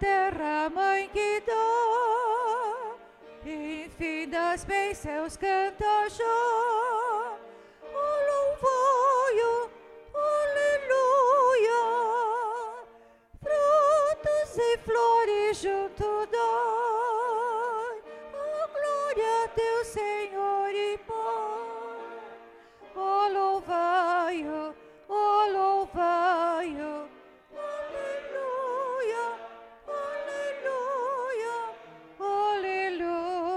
terra, mãe que dá, enfim das bênçãos canta já. Oh, louvai-o, aleluia, frutos e flores junto dai, oh, glória a Deus, Senhor e Pai. Oh, louvai-o, aleluia, aleluia, aleluia.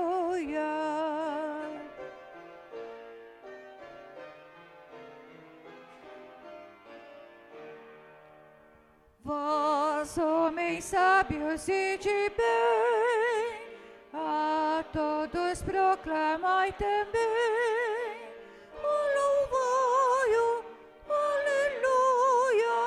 Vós, homens sábios e de bem, a todos proclamai também. Oh, louvai-o, aleluia.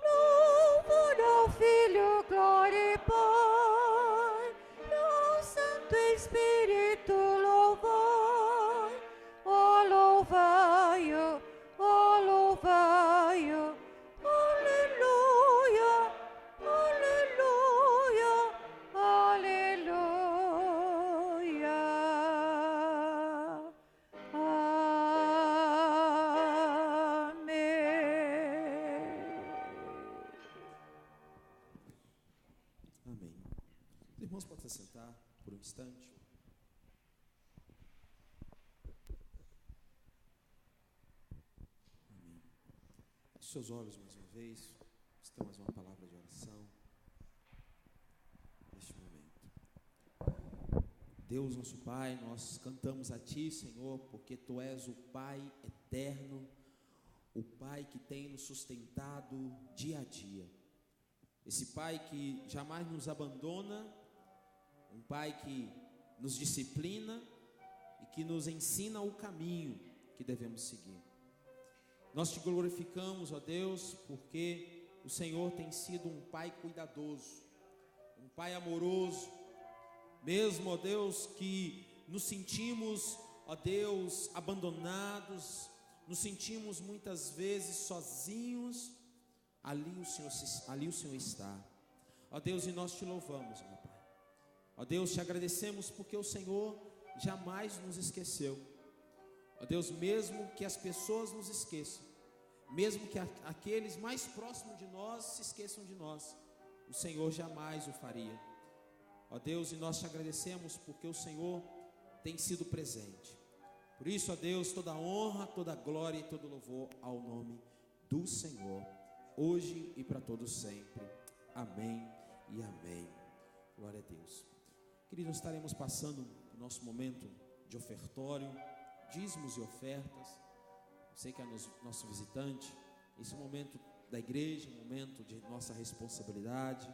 Louvor ao Filho, glória e Pai, e ao Santo Espírito louvai. Oh, louvai-o, aleluia, aleluia, aleluia. Amém. Os irmãos podem se sentar por um instante. Amém. Feche seus olhos mais uma vez. Vamos ter mais uma palavra de oração neste momento. Deus, nosso Pai, nós cantamos a Ti, Senhor, porque Tu és o Pai eterno, o Pai que tem nos sustentado dia a dia. Esse Pai que jamais nos abandona, um Pai que nos disciplina e que nos ensina o caminho que devemos seguir. Nós Te glorificamos, ó Deus, porque o Senhor tem sido um Pai cuidadoso, um Pai amoroso, mesmo, ó Deus, que nos sentimos, ó Deus, abandonados, nos sentimos muitas vezes sozinhos, ali o Senhor está. Ó Deus, e nós Te louvamos, meu Pai. Ó Deus, Te agradecemos porque o Senhor jamais nos esqueceu. Ó Deus, mesmo que as pessoas nos esqueçam, mesmo que aqueles mais próximos de nós se esqueçam de nós, o Senhor jamais o faria. Ó Deus, e nós Te agradecemos porque o Senhor tem sido presente. Por isso, ó Deus, toda honra, toda glória e todo louvor ao nome do Senhor, hoje e para todos sempre. Amém e amém. Glória a Deus. Queridos, nós estaremos passando o nosso momento de ofertório, dízimos e ofertas. Sei que é nosso visitante, esse é o momento da igreja, um momento de nossa responsabilidade.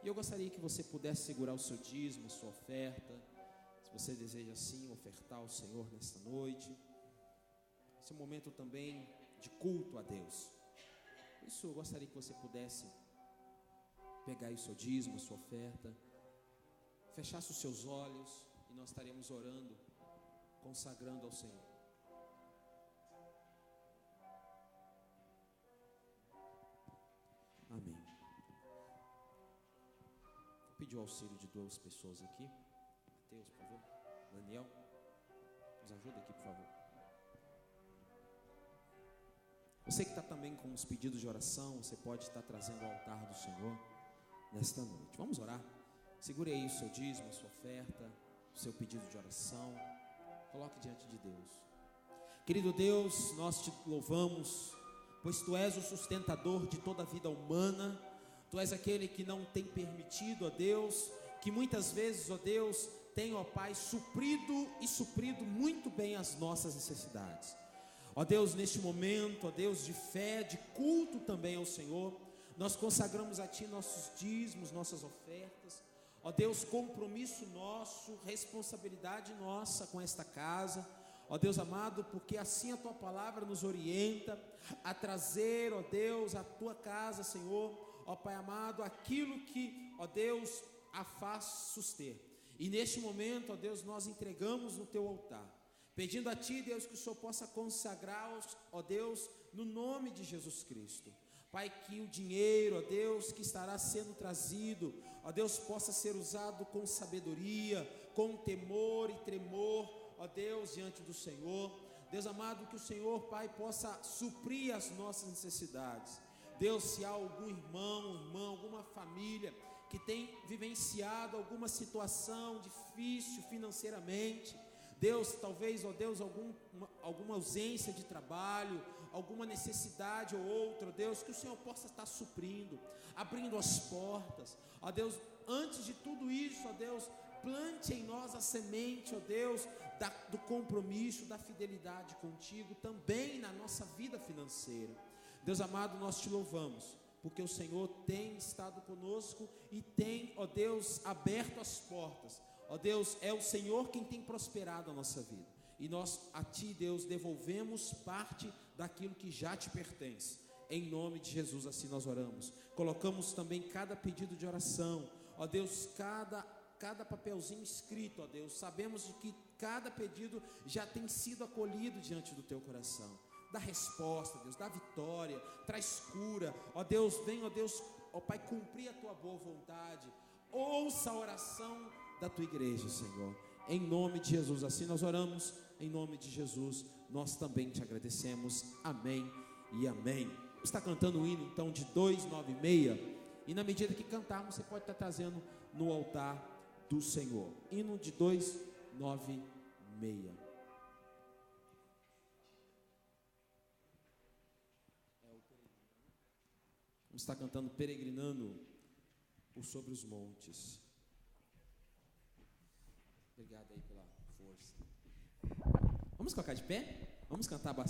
E eu gostaria que você pudesse segurar o seu dízimo, a sua oferta, se você deseja assim ofertar ao Senhor nesta noite. Esse é um momento também de culto a Deus. Por isso eu gostaria que você pudesse pegar aí o seu dízimo, a sua oferta, fechasse os seus olhos e nós estaremos orando, consagrando ao Senhor. Amém. Vou pedir o auxílio de duas pessoas aqui. Mateus, por favor. Daniel, nos ajuda aqui, por favor. Você que está também com os pedidos de oração, você pode estar trazendo ao altar do Senhor nesta noite. Vamos orar. Segure aí o seu dízimo, a sua oferta, o seu pedido de oração. Coloque diante de Deus. Querido Deus, nós Te louvamos, pois Tu és o sustentador de toda a vida humana. Tu és aquele que não tem permitido, ó Deus, que muitas vezes, ó Deus, tem, ó Pai, suprido muito bem as nossas necessidades. Ó Deus, neste momento, ó Deus, de fé, de culto também ao Senhor, nós consagramos a Ti nossos dízimos, nossas ofertas. Ó Deus, compromisso nosso, responsabilidade nossa com esta casa. Ó Deus amado, porque assim a Tua palavra nos orienta a trazer, ó Deus, a Tua casa, Senhor, ó Pai amado, aquilo que, ó Deus, a faz suster. E neste momento, ó Deus, nós entregamos no Teu altar, pedindo a Ti, Deus, que o Senhor possa consagrar, ó Deus, no nome de Jesus Cristo. Pai, que o dinheiro, ó Deus, que estará sendo trazido, ó Deus, possa ser usado com sabedoria, com temor e tremor, ó Deus, diante do Senhor. Deus amado, que o Senhor, Pai, possa suprir as nossas necessidades. Deus, se há algum irmão, irmã, alguma família que tem vivenciado alguma situação difícil financeiramente, Deus, talvez, ó Deus, alguma ausência de trabalho, alguma necessidade ou outra, ó Deus, que o Senhor possa estar suprindo, abrindo as portas, ó Deus. Antes de tudo isso, ó Deus, plante em nós a semente, ó Deus, do compromisso, da fidelidade contigo, também na nossa vida financeira. Deus amado, nós te louvamos, porque o Senhor tem estado conosco e tem, ó Deus, aberto as portas. Ó Deus, é o Senhor quem tem prosperado a nossa vida, e nós a Ti, Deus, devolvemos parte daquilo que já te pertence. Em nome de Jesus, assim nós oramos. Colocamos também cada pedido de oração, ó Deus, cada papelzinho escrito, ó Deus. Sabemos de que cada pedido já tem sido acolhido diante do Teu coração. Dá resposta, Deus, dá vitória, traz cura, ó Deus. Vem, ó Deus, ó Pai, cumprir a Tua boa vontade. Ouça a oração da Tua igreja, Senhor, em nome de Jesus. Assim nós oramos, em nome de Jesus, nós também te agradecemos. Amém e amém. Está cantando o hino então de 296, e na medida que cantarmos, você pode estar trazendo no altar do Senhor. Hino de 296. Vamos estar cantando Peregrinando por sobre os montes. Obrigado aí pela força. Vamos colocar de pé? Vamos cantar com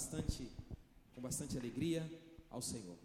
bastante alegria ao Senhor.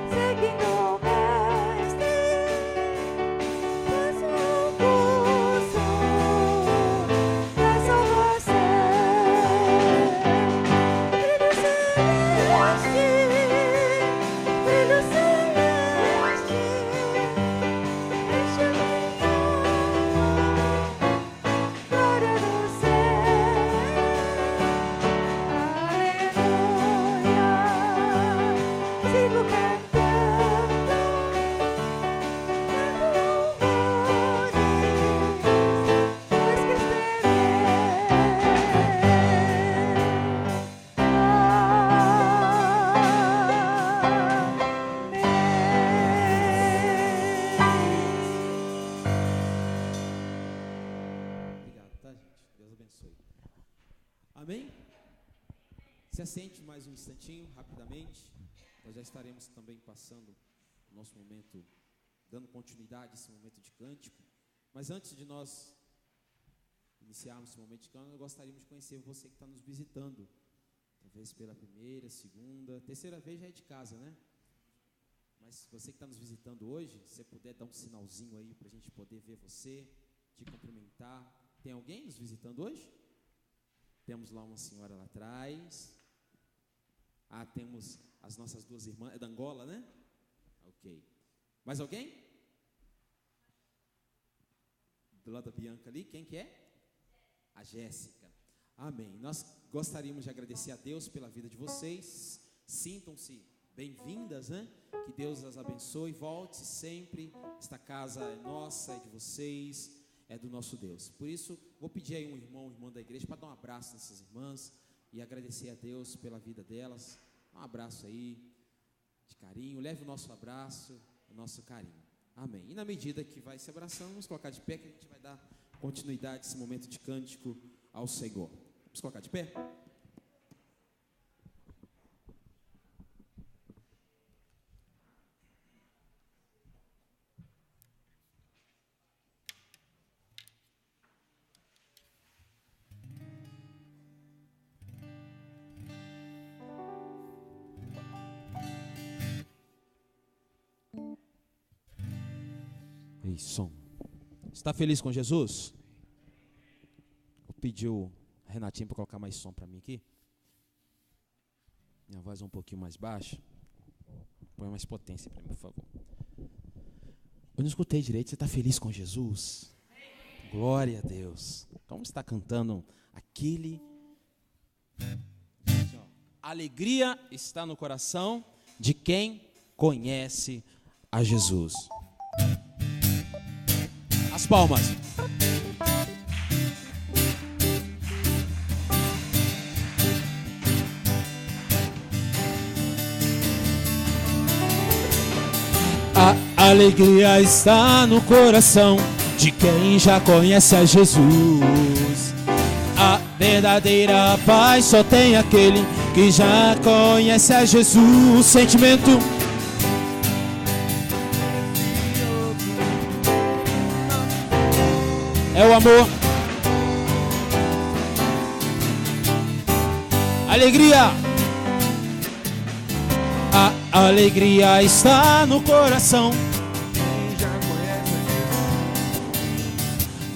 Seguindo sente mais um instantinho, rapidamente. Nós já estaremos também passando o nosso momento, dando continuidade a esse momento de cântico. Mas antes de nós iniciarmos esse momento de cântico, nós gostaríamos de conhecer você que está nos visitando. Talvez pela primeira, segunda, terceira vez já é de casa, né? Mas você que está nos visitando hoje, se você puder dar um sinalzinho aí para a gente poder ver você, te cumprimentar. Tem alguém nos visitando hoje? Temos lá uma senhora lá atrás. Temos as nossas duas irmãs, é da Angola, né? Ok. Mais alguém? Do lado da Bianca ali, quem que é? A Jéssica. Amém. Nós gostaríamos de agradecer a Deus pela vida de vocês. Sintam-se bem-vindas, né? Que Deus as abençoe. Volte sempre. Esta casa é nossa, é de vocês, é do nosso Deus. Por isso, vou pedir aí um irmão, irmã da igreja, para dar um abraço nessas irmãs e agradecer a Deus pela vida delas. Um abraço aí de carinho. Leve o nosso abraço, o nosso carinho. Amém. E na medida que vai se abraçando, vamos colocar de pé, que a gente vai dar continuidade a esse momento de cântico ao Senhor. Vamos colocar de pé? Ei, som. Está feliz com Jesus? Vou pedir o Renatinho para colocar mais som para mim aqui. Minha voz é um pouquinho mais baixa. Põe mais potência para mim, por favor. Eu não escutei direito. Você está feliz com Jesus? Glória a Deus. Como está cantando aquele... Alegria está no coração de quem conhece a Jesus. As palmas. A alegria está no coração de quem já conhece a Jesus. A verdadeira paz só tem aquele que já conhece a Jesus. Sentimento é o amor. Alegria. A alegria está no coração.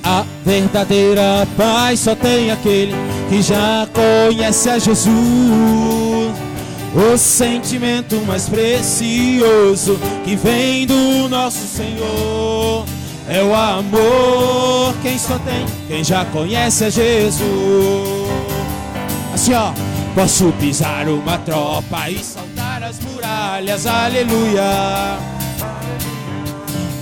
A verdadeira paz só tem aquele que já conhece a Jesus. O sentimento mais precioso que vem do nosso Senhor é o amor. Quem só tem, quem já conhece a Jesus. Assim ó, posso pisar uma tropa e saltar as muralhas, aleluia.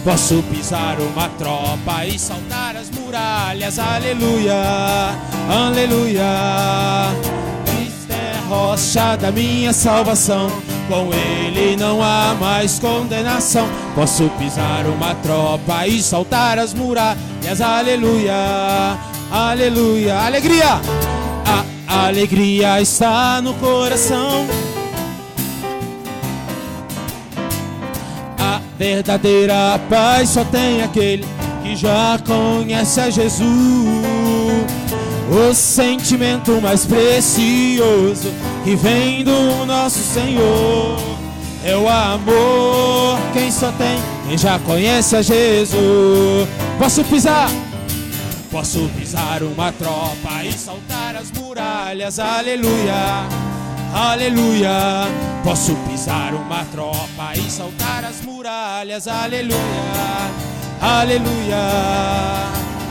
Posso pisar uma tropa e saltar as muralhas, aleluia, aleluia. Cristo é a rocha da minha salvação, com Ele não há mais condenação. Posso pisar uma tropa e saltar as muralhas, aleluia, aleluia. Alegria! A alegria está no coração. A verdadeira paz só tem aquele que já conhece a Jesus. O sentimento mais precioso que vem do nosso Senhor é o amor. Quem só tem, quem já conhece a Jesus. Posso pisar uma tropa e saltar as muralhas, aleluia, aleluia. Posso pisar uma tropa e saltar as muralhas, aleluia, aleluia.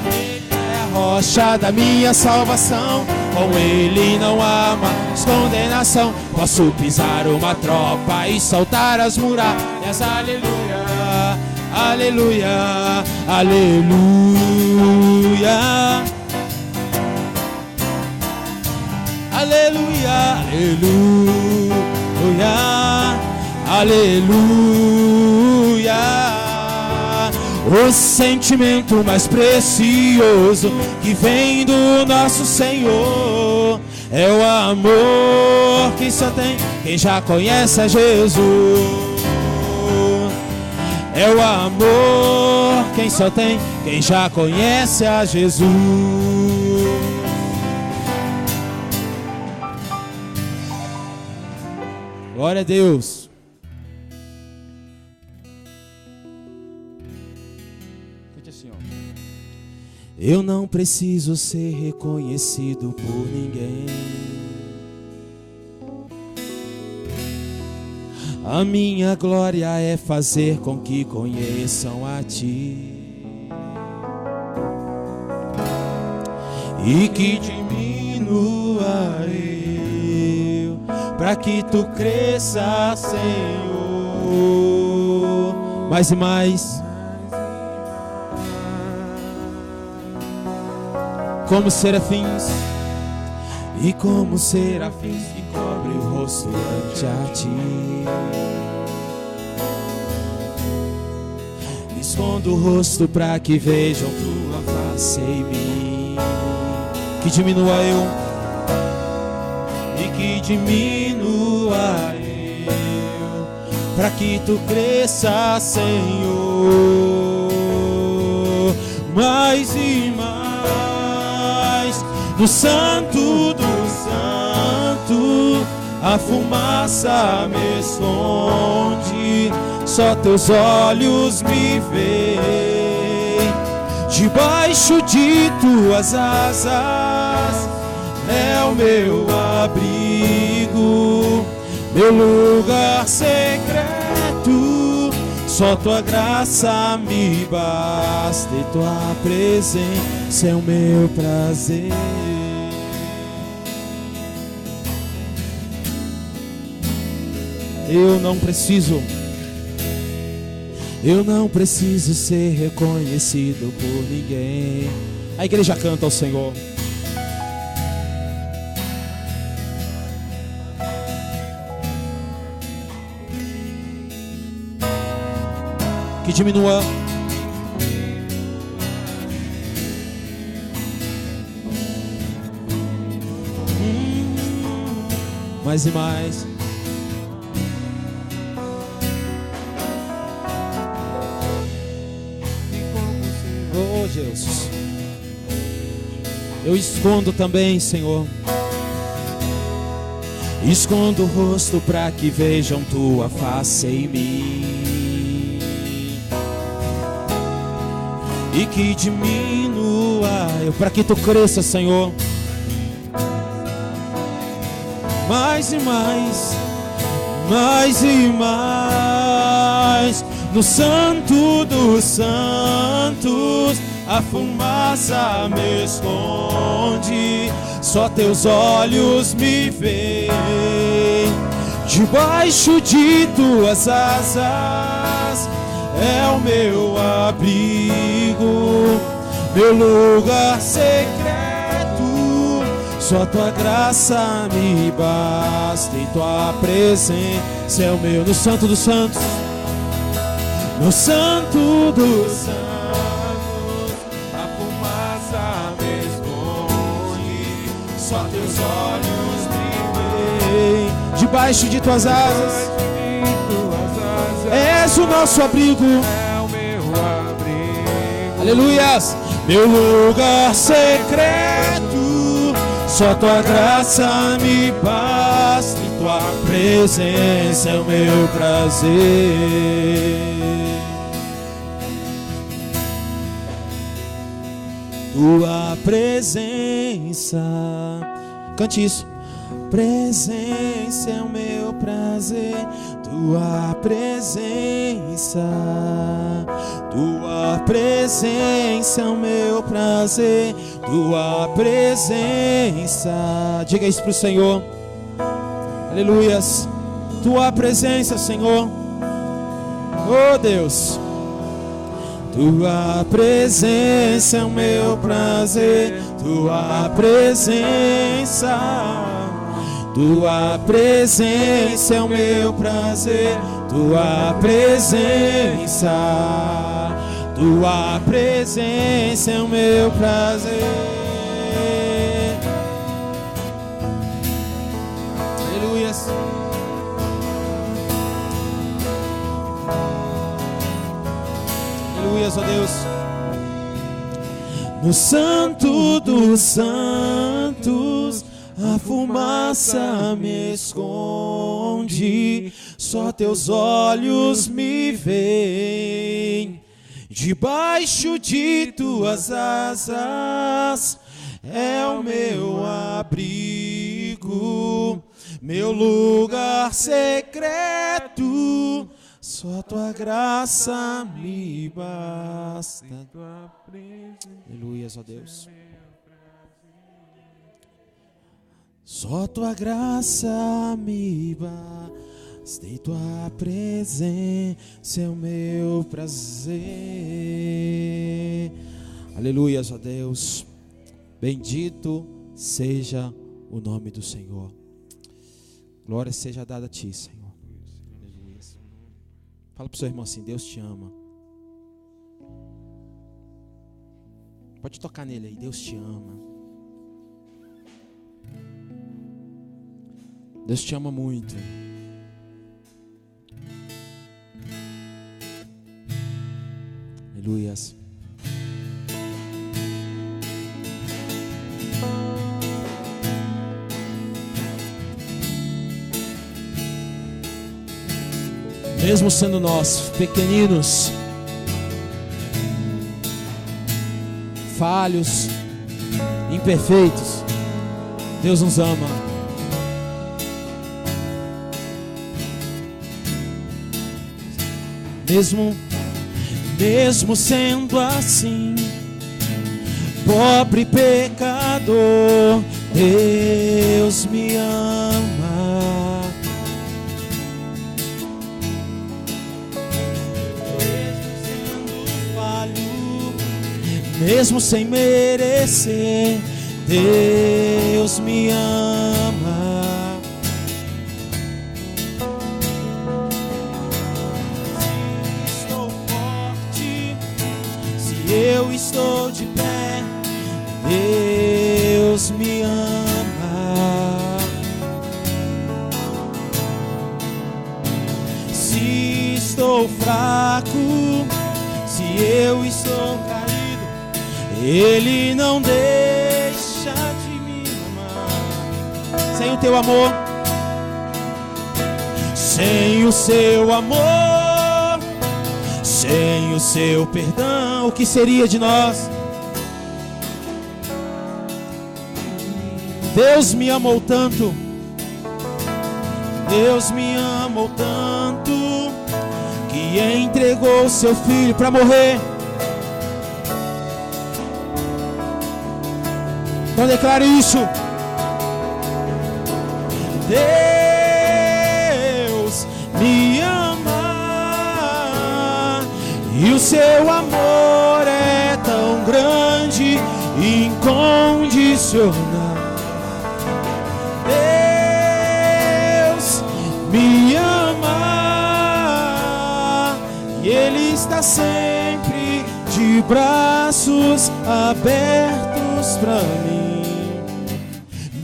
Ele é a rocha da minha salvação, com Ele não há mais condenação. Posso pisar uma tropa e saltar as muralhas, aleluia, aleluia, aleluia, aleluia, aleluia, aleluia. O sentimento mais precioso que vem do nosso Senhor é o amor que só tem quem já conhece a Jesus. É o amor quem só tem quem já conhece a Jesus. Glória a Deus. Cante assim, ó. Eu não preciso ser reconhecido por ninguém. A minha glória é fazer com que conheçam a Ti e que diminua eu, para que Tu cresça, Senhor. Mais e mais, como serafins, e como serafins que cobre o rosto ante a Ti. Escondo o rosto para que vejam Tua face em mim, que diminua eu e que diminua eu, para que Tu cresça, Senhor. Mais e mais, no Santo do Santo, a fumaça me esconde, só Teus olhos me veem. Debaixo de Tuas asas é o meu abrigo, meu lugar secreto. Só Tua graça me basta e Tua presença é o meu prazer. Eu não preciso ser reconhecido por ninguém. A igreja canta ao Senhor. Que diminua mais e mais. Oh, Jesus, eu escondo também, Senhor. Escondo o rosto para que vejam Tua face em mim e que diminua eu, para que Tu cresça, Senhor. Mais e mais, mais e mais, no Santo dos Santos, a fumaça me esconde, só Teus olhos me veem. Debaixo de Tuas asas é o meu abrigo, meu lugar secreto. Só Tua graça me basta e Tua presença é o meu. No Santo dos Santos, no Santo dos Santos, a fumaça me esconde, só Teus olhos me veem. Debaixo de Tuas asas, és o nosso abrigo, é o meu abrigo. Aleluias, meu lugar secreto. Só Tua graça me basta e Tua presença é o meu prazer. Tua presença, cante isso. Presença é o meu prazer. Tua presença, Tua presença é o meu prazer. Tua presença, diga isso pro Senhor. Aleluias. Tua presença, Senhor. Oh Deus, Tua presença é o meu prazer. Tua presença, Tua presença é o meu prazer. Tua presença, tua presença é o meu prazer. Aleluias. Aleluias, ó Deus. No Santo dos Santos, a fumaça me esconde, só teus olhos me veem. Debaixo de tuas asas é o meu abrigo, meu lugar secreto. Só tua graça me basta. Aleluia, ó Deus. Só tua graça me basta e tua presença é o meu prazer. Aleluia, ó Deus. Bendito seja o nome do Senhor. Glória seja dada a ti, Senhor. Fala para o seu irmão assim: Deus te ama. Pode tocar nele aí: Deus te ama. Deus te ama muito. Aleluias. Mesmo sendo nós pequeninos, falhos, imperfeitos, Deus nos ama. Mesmo sendo assim, pobre pecador, Deus me ama. Mesmo sem merecer, Deus me ama. Se estou forte, se eu estou de pé, Deus me ama. Se estou fraco, se eu estou caído, Ele não deixa de me amar. Sem o teu amor, sem o seu amor, sem o seu perdão, o que seria de nós? Deus me amou tanto, Deus me amou tanto, que entregou o seu filho para morrer. Então declare isso. Deus me ama e o seu amor é tão grande e incondicional. Deus me ama e Ele está sempre de braços abertos para mim.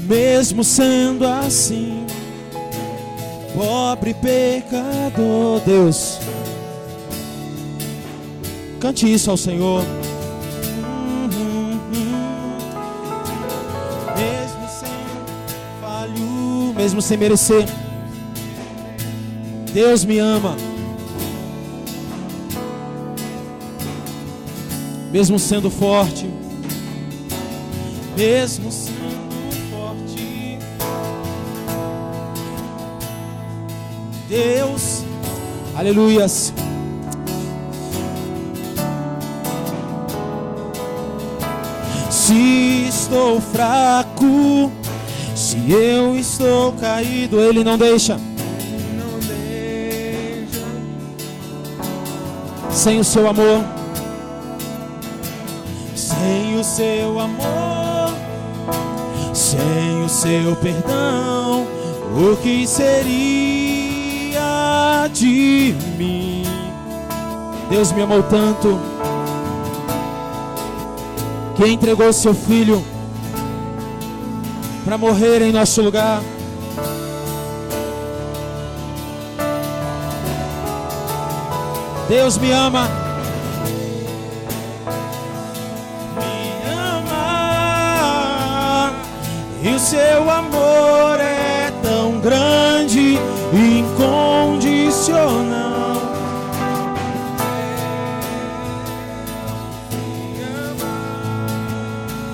Mesmo sendo assim, pobre pecador, Deus, cante isso ao Senhor. Mesmo sem falho, mesmo sem merecer, Deus me ama. Mesmo sendo forte, mesmo sendo forte, Deus, aleluias. Se estou fraco, se eu estou caído, Ele não deixa. Sem o seu amor, sem o seu amor, sem o seu perdão, o que seria de mim? Deus me amou tanto, que entregou seu filho para morrer em nosso lugar. Deus me ama. Me ama. E o seu amor é tão grande e incondicional.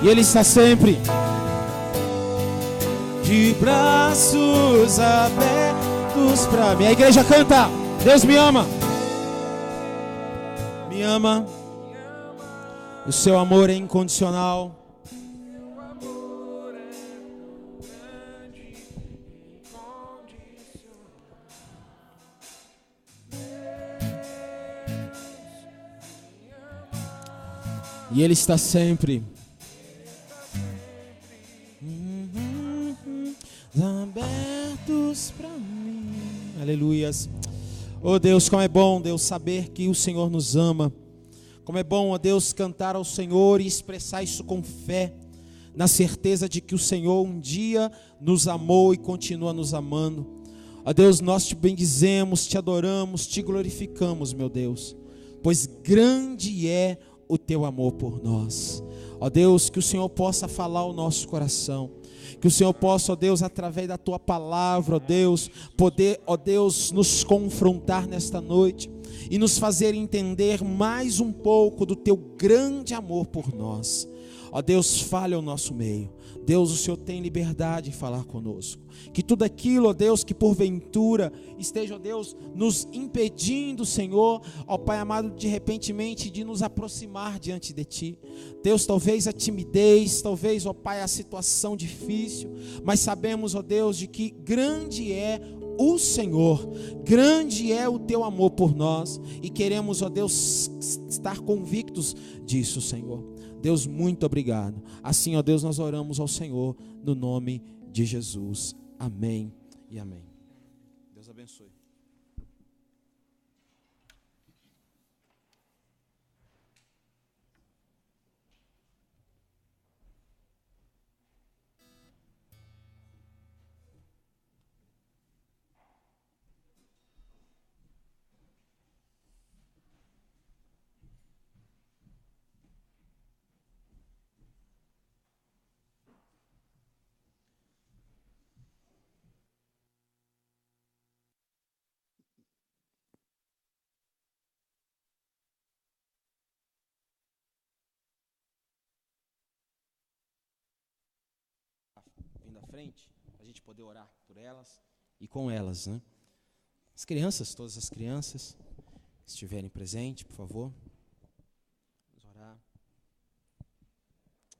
E Ele está sempre de braços abertos para mim. A igreja canta: Deus me ama. Me ama. O seu amor é incondicional. E Ele está sempre abertos para mim. Aleluias. Oh Deus, como é bom, Deus, saber que o Senhor nos ama. Como é bom, ó Deus, cantar ao Senhor e expressar isso com fé, na certeza de que o Senhor um dia nos amou e continua nos amando. Ó Deus, nós te bendizemos, te adoramos, te glorificamos, meu Deus, pois grande é o teu amor por nós. Ó Deus, que o Senhor possa falar ao nosso coração, que o Senhor possa, ó Deus, através da tua palavra, ó Deus, poder, ó Deus, nos confrontar nesta noite e nos fazer entender mais um pouco do teu grande amor por nós. Ó Deus, fale ao nosso meio. Deus, o Senhor tem liberdade em falar conosco. Que tudo aquilo, ó Deus, que porventura esteja, ó Deus, nos impedindo, Senhor, ó Pai amado, de repentemente de nos aproximar diante de Ti. Deus, talvez a timidez, talvez, ó Pai, a situação difícil, mas sabemos, ó Deus, de que grande é o Senhor, grande é o Teu amor por nós, e queremos, ó Deus, estar convictos disso, Senhor. Deus, muito obrigado. Assim, ó Deus, nós oramos ao Senhor no nome de Jesus. Amém e amém. Deus abençoe. Vindo à frente, a gente poder orar por elas e com elas, né? As crianças, todas as crianças, se estiverem presentes, por favor. Vamos orar.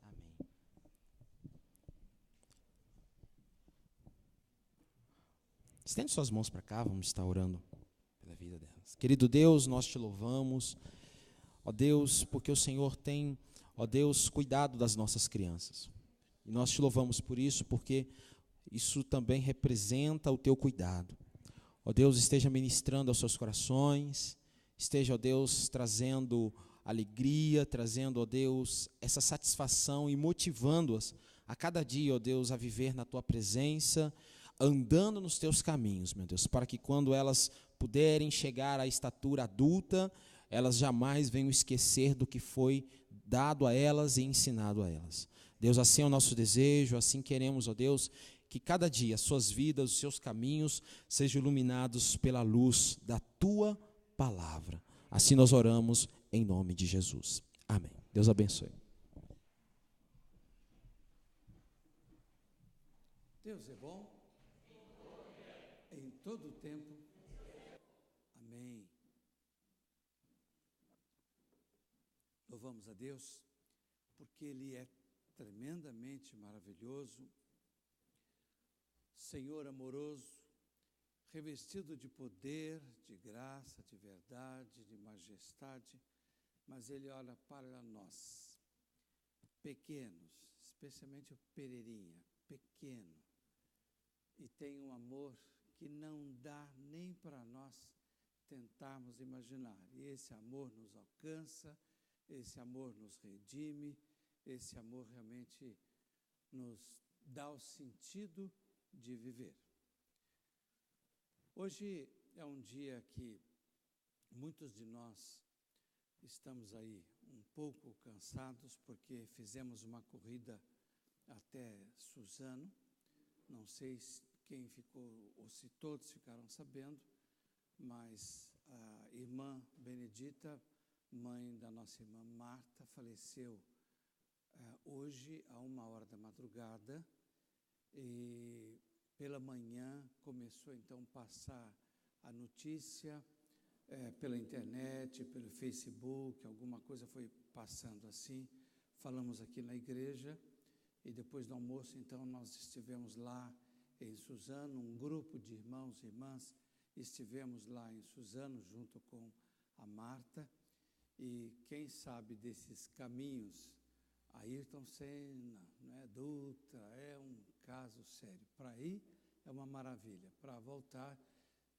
Amém. Estende suas mãos para cá, vamos estar orando pela vida delas. Querido Deus, nós te louvamos, ó Deus, porque o Senhor tem, ó Deus, cuidado das nossas crianças. E nós te louvamos por isso, porque isso também representa o teu cuidado. Ó Deus, esteja ministrando aos seus corações, esteja, ó Deus, trazendo alegria, trazendo, ó Deus, essa satisfação e motivando-as a cada dia, ó Deus, a viver na tua presença, andando nos teus caminhos, meu Deus, para que quando elas puderem chegar à estatura adulta, elas jamais venham esquecer do que foi dado a elas e ensinado a elas. Deus, assim é o nosso desejo, assim queremos, ó Deus, que cada dia as suas vidas, os seus caminhos sejam iluminados pela luz da tua palavra. Assim nós oramos em nome de Jesus. Amém. Deus abençoe. Deus é bom em todo o tempo. Amém. Louvamos a Deus, porque Ele é tremendamente maravilhoso, Senhor amoroso, revestido de poder, de graça, de verdade, de majestade, mas Ele olha para nós, pequenos, especialmente o Pereirinha, pequeno, e tem um amor que não dá nem para nós tentarmos imaginar. E esse amor nos alcança, esse amor nos redime, esse amor realmente nos dá o sentido de viver. Hoje é um dia que muitos de nós estamos aí um pouco cansados, porque fizemos uma corrida até Suzano. Não sei quem ficou, ou se todos ficaram sabendo, mas a irmã Benedita, mãe da nossa irmã Marta, faleceu hoje, a 1h da madrugada, e pela manhã começou então a passar a notícia pela internet, pelo Facebook, alguma coisa foi passando assim. Falamos aqui na igreja, e depois do almoço, então, nós estivemos lá em Suzano, um grupo de irmãos e irmãs, estivemos lá em Suzano junto com a Marta, e quem sabe desses caminhos, Ayrton Senna, né, Dutra, é um caso sério. Para ir é uma maravilha, para voltar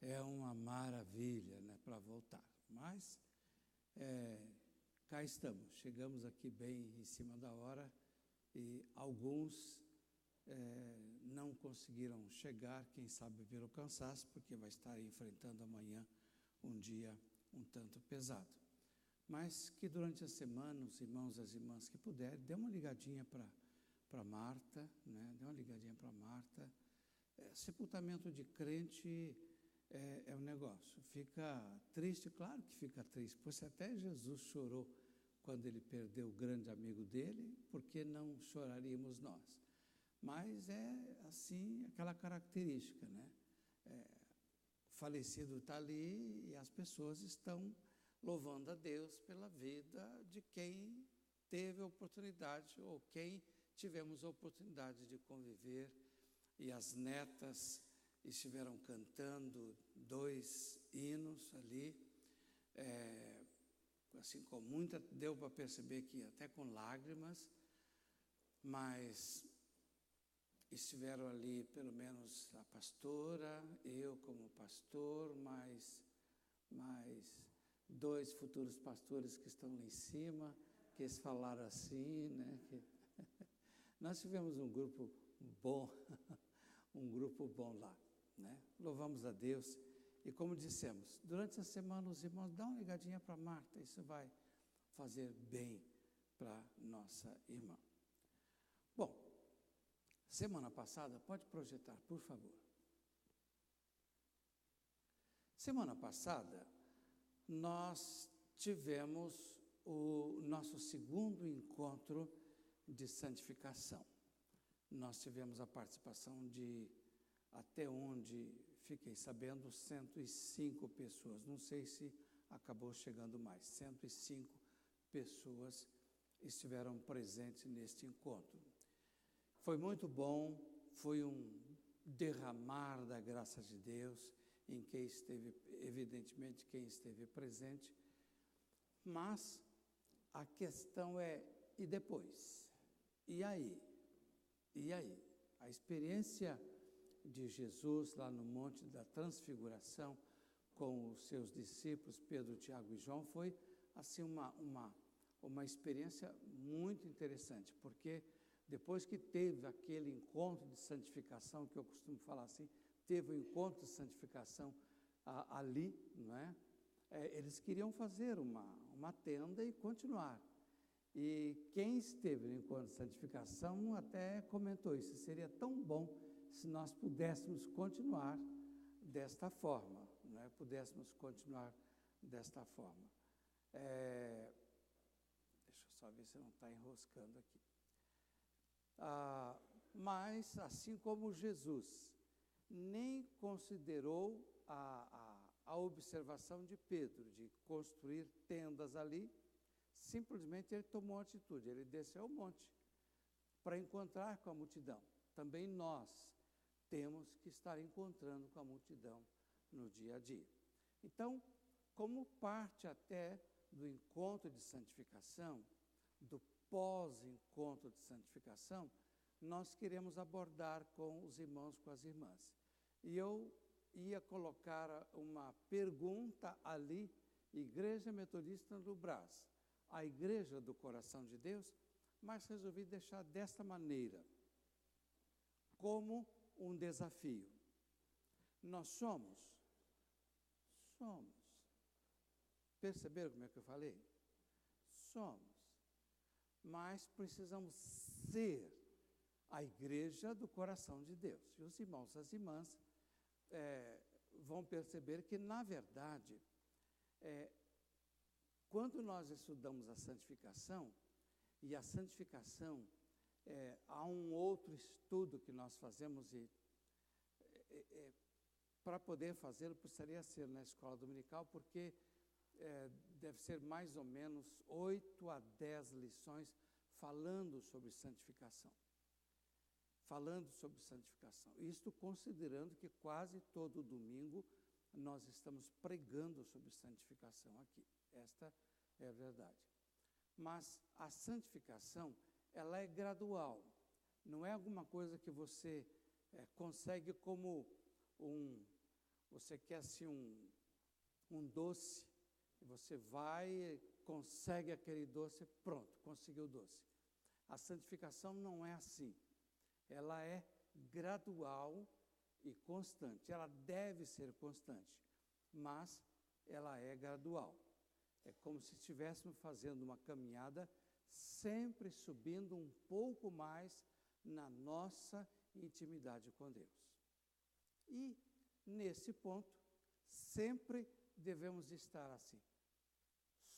é uma maravilha, né, para voltar. Mas cá estamos, chegamos aqui bem em cima da hora, e alguns não conseguiram chegar, quem sabe viram cansaço, porque vai estar enfrentando amanhã um dia um tanto pesado. Mas que durante a semana, os irmãos e as irmãs que puderem, dê uma ligadinha para Marta, né? Dê uma ligadinha para Marta. Sepultamento de crente é um negócio. Fica triste, claro que fica triste, pois até Jesus chorou quando ele perdeu o grande amigo dele, por que não choraríamos nós? Mas é assim, aquela característica, né? O falecido está ali e as pessoas estão louvando a Deus pela vida de quem teve a oportunidade, ou quem tivemos a oportunidade de conviver, e as netas estiveram cantando 2 hinos ali, assim, com muita, deu para perceber que até com lágrimas, mas estiveram ali pelo menos a pastora, eu como pastor, mais 2 futuros pastores que estão lá em cima, que eles falaram assim, né? Nós tivemos um grupo bom, lá, né? Louvamos a Deus. E como dissemos, durante a semana os irmãos dão uma ligadinha para Marta, isso vai fazer bem para nossa irmã. Bom, semana passada, pode projetar, por favor. Semana passada, nós tivemos o nosso segundo encontro de santificação. Nós tivemos a participação de, até onde fiquei sabendo, 105 pessoas. Não sei se acabou chegando mais. 105 pessoas estiveram presentes neste encontro. Foi muito bom, foi um derramar da graça de Deus em quem esteve, evidentemente, quem esteve presente. Mas a questão é, e depois? E aí? E aí? A experiência de Jesus lá no Monte da Transfiguração com os seus discípulos, Pedro, Tiago e João, foi assim uma experiência muito interessante, porque depois que teve aquele encontro de santificação, que eu costumo falar assim, teve o encontro de santificação ali, não é? Eles queriam fazer uma tenda e continuar. E quem esteve no encontro de santificação até comentou isso, seria tão bom se nós pudéssemos continuar desta forma, não é? Pudéssemos continuar desta forma. Deixa eu só ver se não está enroscando aqui. Mas, assim como Jesus nem considerou a observação de Pedro, de construir tendas ali, simplesmente ele tomou uma atitude, ele desceu ao monte para encontrar com a multidão. Também nós temos que estar encontrando com a multidão no dia a dia. Então, como parte até do encontro de santificação, do pós-encontro de santificação, nós queremos abordar com os irmãos, com as irmãs. E eu ia colocar uma pergunta ali, Igreja Metodista do Brás, a Igreja do Coração de Deus, mas resolvi deixar desta maneira, como um desafio. Nós somos. Perceberam como é que eu falei? Somos. Mas precisamos ser a igreja do coração de Deus. E os irmãos, as irmãs, vão perceber que, na verdade, quando nós estudamos a santificação, e a santificação, há um outro estudo que nós fazemos, e para poder fazê-lo, precisaria ser na escola dominical, porque deve ser mais ou menos 8 a 10 lições falando sobre santificação. Isto considerando que quase todo domingo nós estamos pregando sobre santificação aqui. Esta é a verdade. Mas a santificação, ela é gradual. Não é alguma coisa que você consegue como você quer assim um doce, e você vai, consegue aquele doce, pronto, conseguiu o doce. A santificação não é assim. Ela é gradual e constante. Ela deve ser constante, mas ela é gradual. É como se estivéssemos fazendo uma caminhada, sempre subindo um pouco mais na nossa intimidade com Deus. E, nesse ponto, sempre devemos estar assim.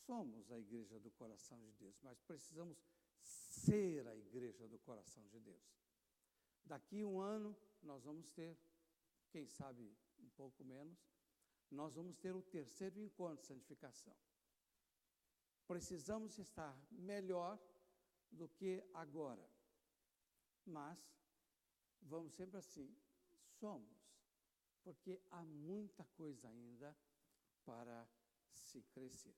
Somos a igreja do coração de Deus, mas precisamos ser a igreja do coração de Deus. Daqui um ano, nós vamos ter, quem sabe um pouco menos, nós vamos ter o 3º encontro de santificação. Precisamos estar melhor do que agora, mas vamos sempre assim, somos, porque há muita coisa ainda para se crescer.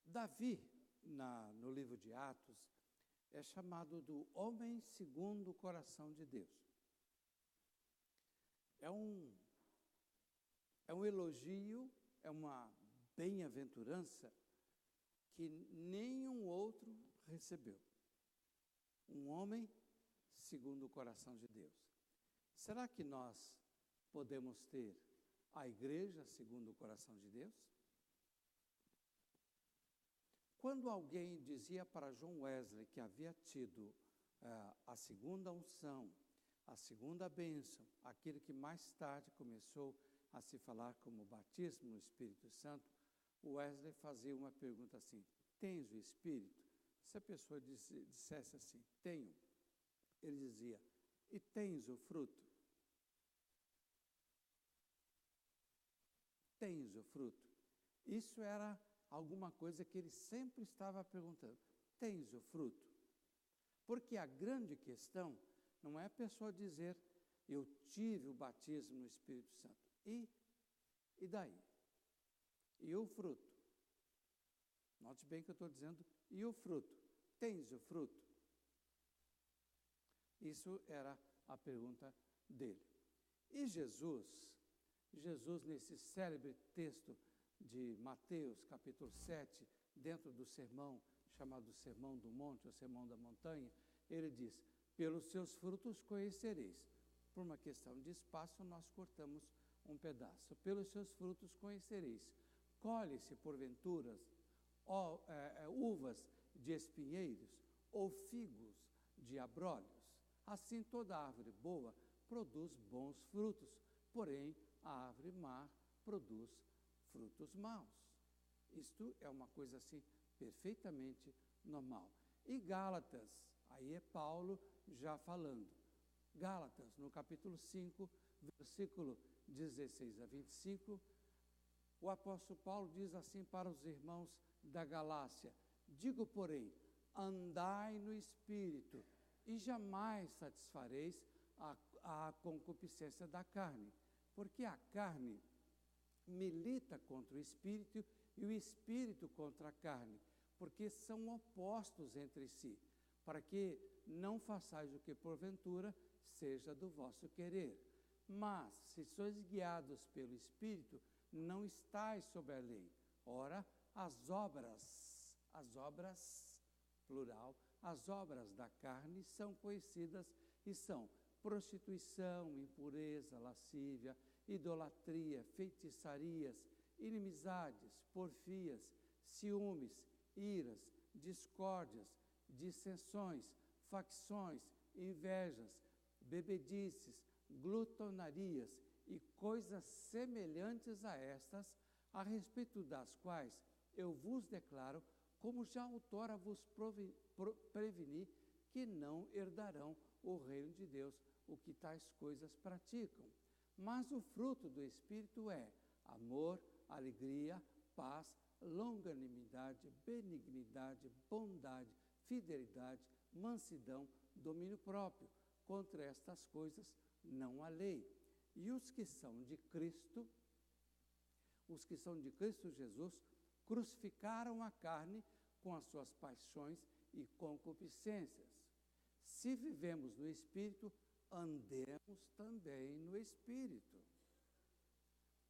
Davi, no livro de Atos, é chamado do homem segundo o coração de Deus. É um elogio, é uma bem-aventurança que nenhum outro recebeu. Um homem segundo o coração de Deus. Será que nós podemos ter a igreja segundo o coração de Deus? Quando alguém dizia para John Wesley que havia tido a segunda unção, a segunda bênção, aquilo que mais tarde começou a se falar como batismo no Espírito Santo, Wesley fazia uma pergunta assim: tens o Espírito? Se a pessoa dissesse assim, tenho, ele dizia, e tens o fruto? Tens o fruto? Isso era alguma coisa que ele sempre estava perguntando. Tens o fruto? Porque a grande questão não é a pessoa dizer, eu tive o batismo no Espírito Santo. E daí? E o fruto? Note bem que eu estou dizendo, e o fruto? Tens o fruto? Isso era a pergunta dele. E Jesus, nesse célebre texto de Mateus, capítulo 7, dentro do sermão, chamado Sermão do Monte, ou Sermão da Montanha, ele diz, pelos seus frutos conhecereis. Por uma questão de espaço, nós cortamos um pedaço. Pelos seus frutos conhecereis. Colhe-se, porventura, uvas de espinheiros, ou figos de abrolhos. Assim, toda árvore boa produz bons frutos, porém, a árvore má produz frutos maus. Isto é uma coisa assim perfeitamente normal. E Gálatas, aí é Paulo já falando. Gálatas, no capítulo 5, versículo 16 a 25, o apóstolo Paulo diz assim para os irmãos da Galácia: digo, porém, andai no Espírito, e jamais satisfareis a concupiscência da carne, porque a carne milita contra o Espírito e o Espírito contra a carne, porque são opostos entre si, para que não façais o que porventura seja do vosso querer. Mas, se sois guiados pelo Espírito, não estáis sob a lei. Ora, as obras, plural, as obras da carne são conhecidas e são prostituição, impureza, lascívia, idolatria, feitiçarias, inimizades, porfias, ciúmes, iras, discórdias, dissensões, facções, invejas, bebedices, glutonarias e coisas semelhantes a estas, a respeito das quais eu vos declaro, como já outrora vos preveni, que não herdarão o reino de Deus o que tais coisas praticam. Mas o fruto do Espírito é amor, alegria, paz, longanimidade, benignidade, bondade, fidelidade, mansidão, domínio próprio. Contra estas coisas não há lei. E os que são de Cristo Jesus, crucificaram a carne com as suas paixões e concupiscências. Se vivemos no Espírito, andemos também no Espírito.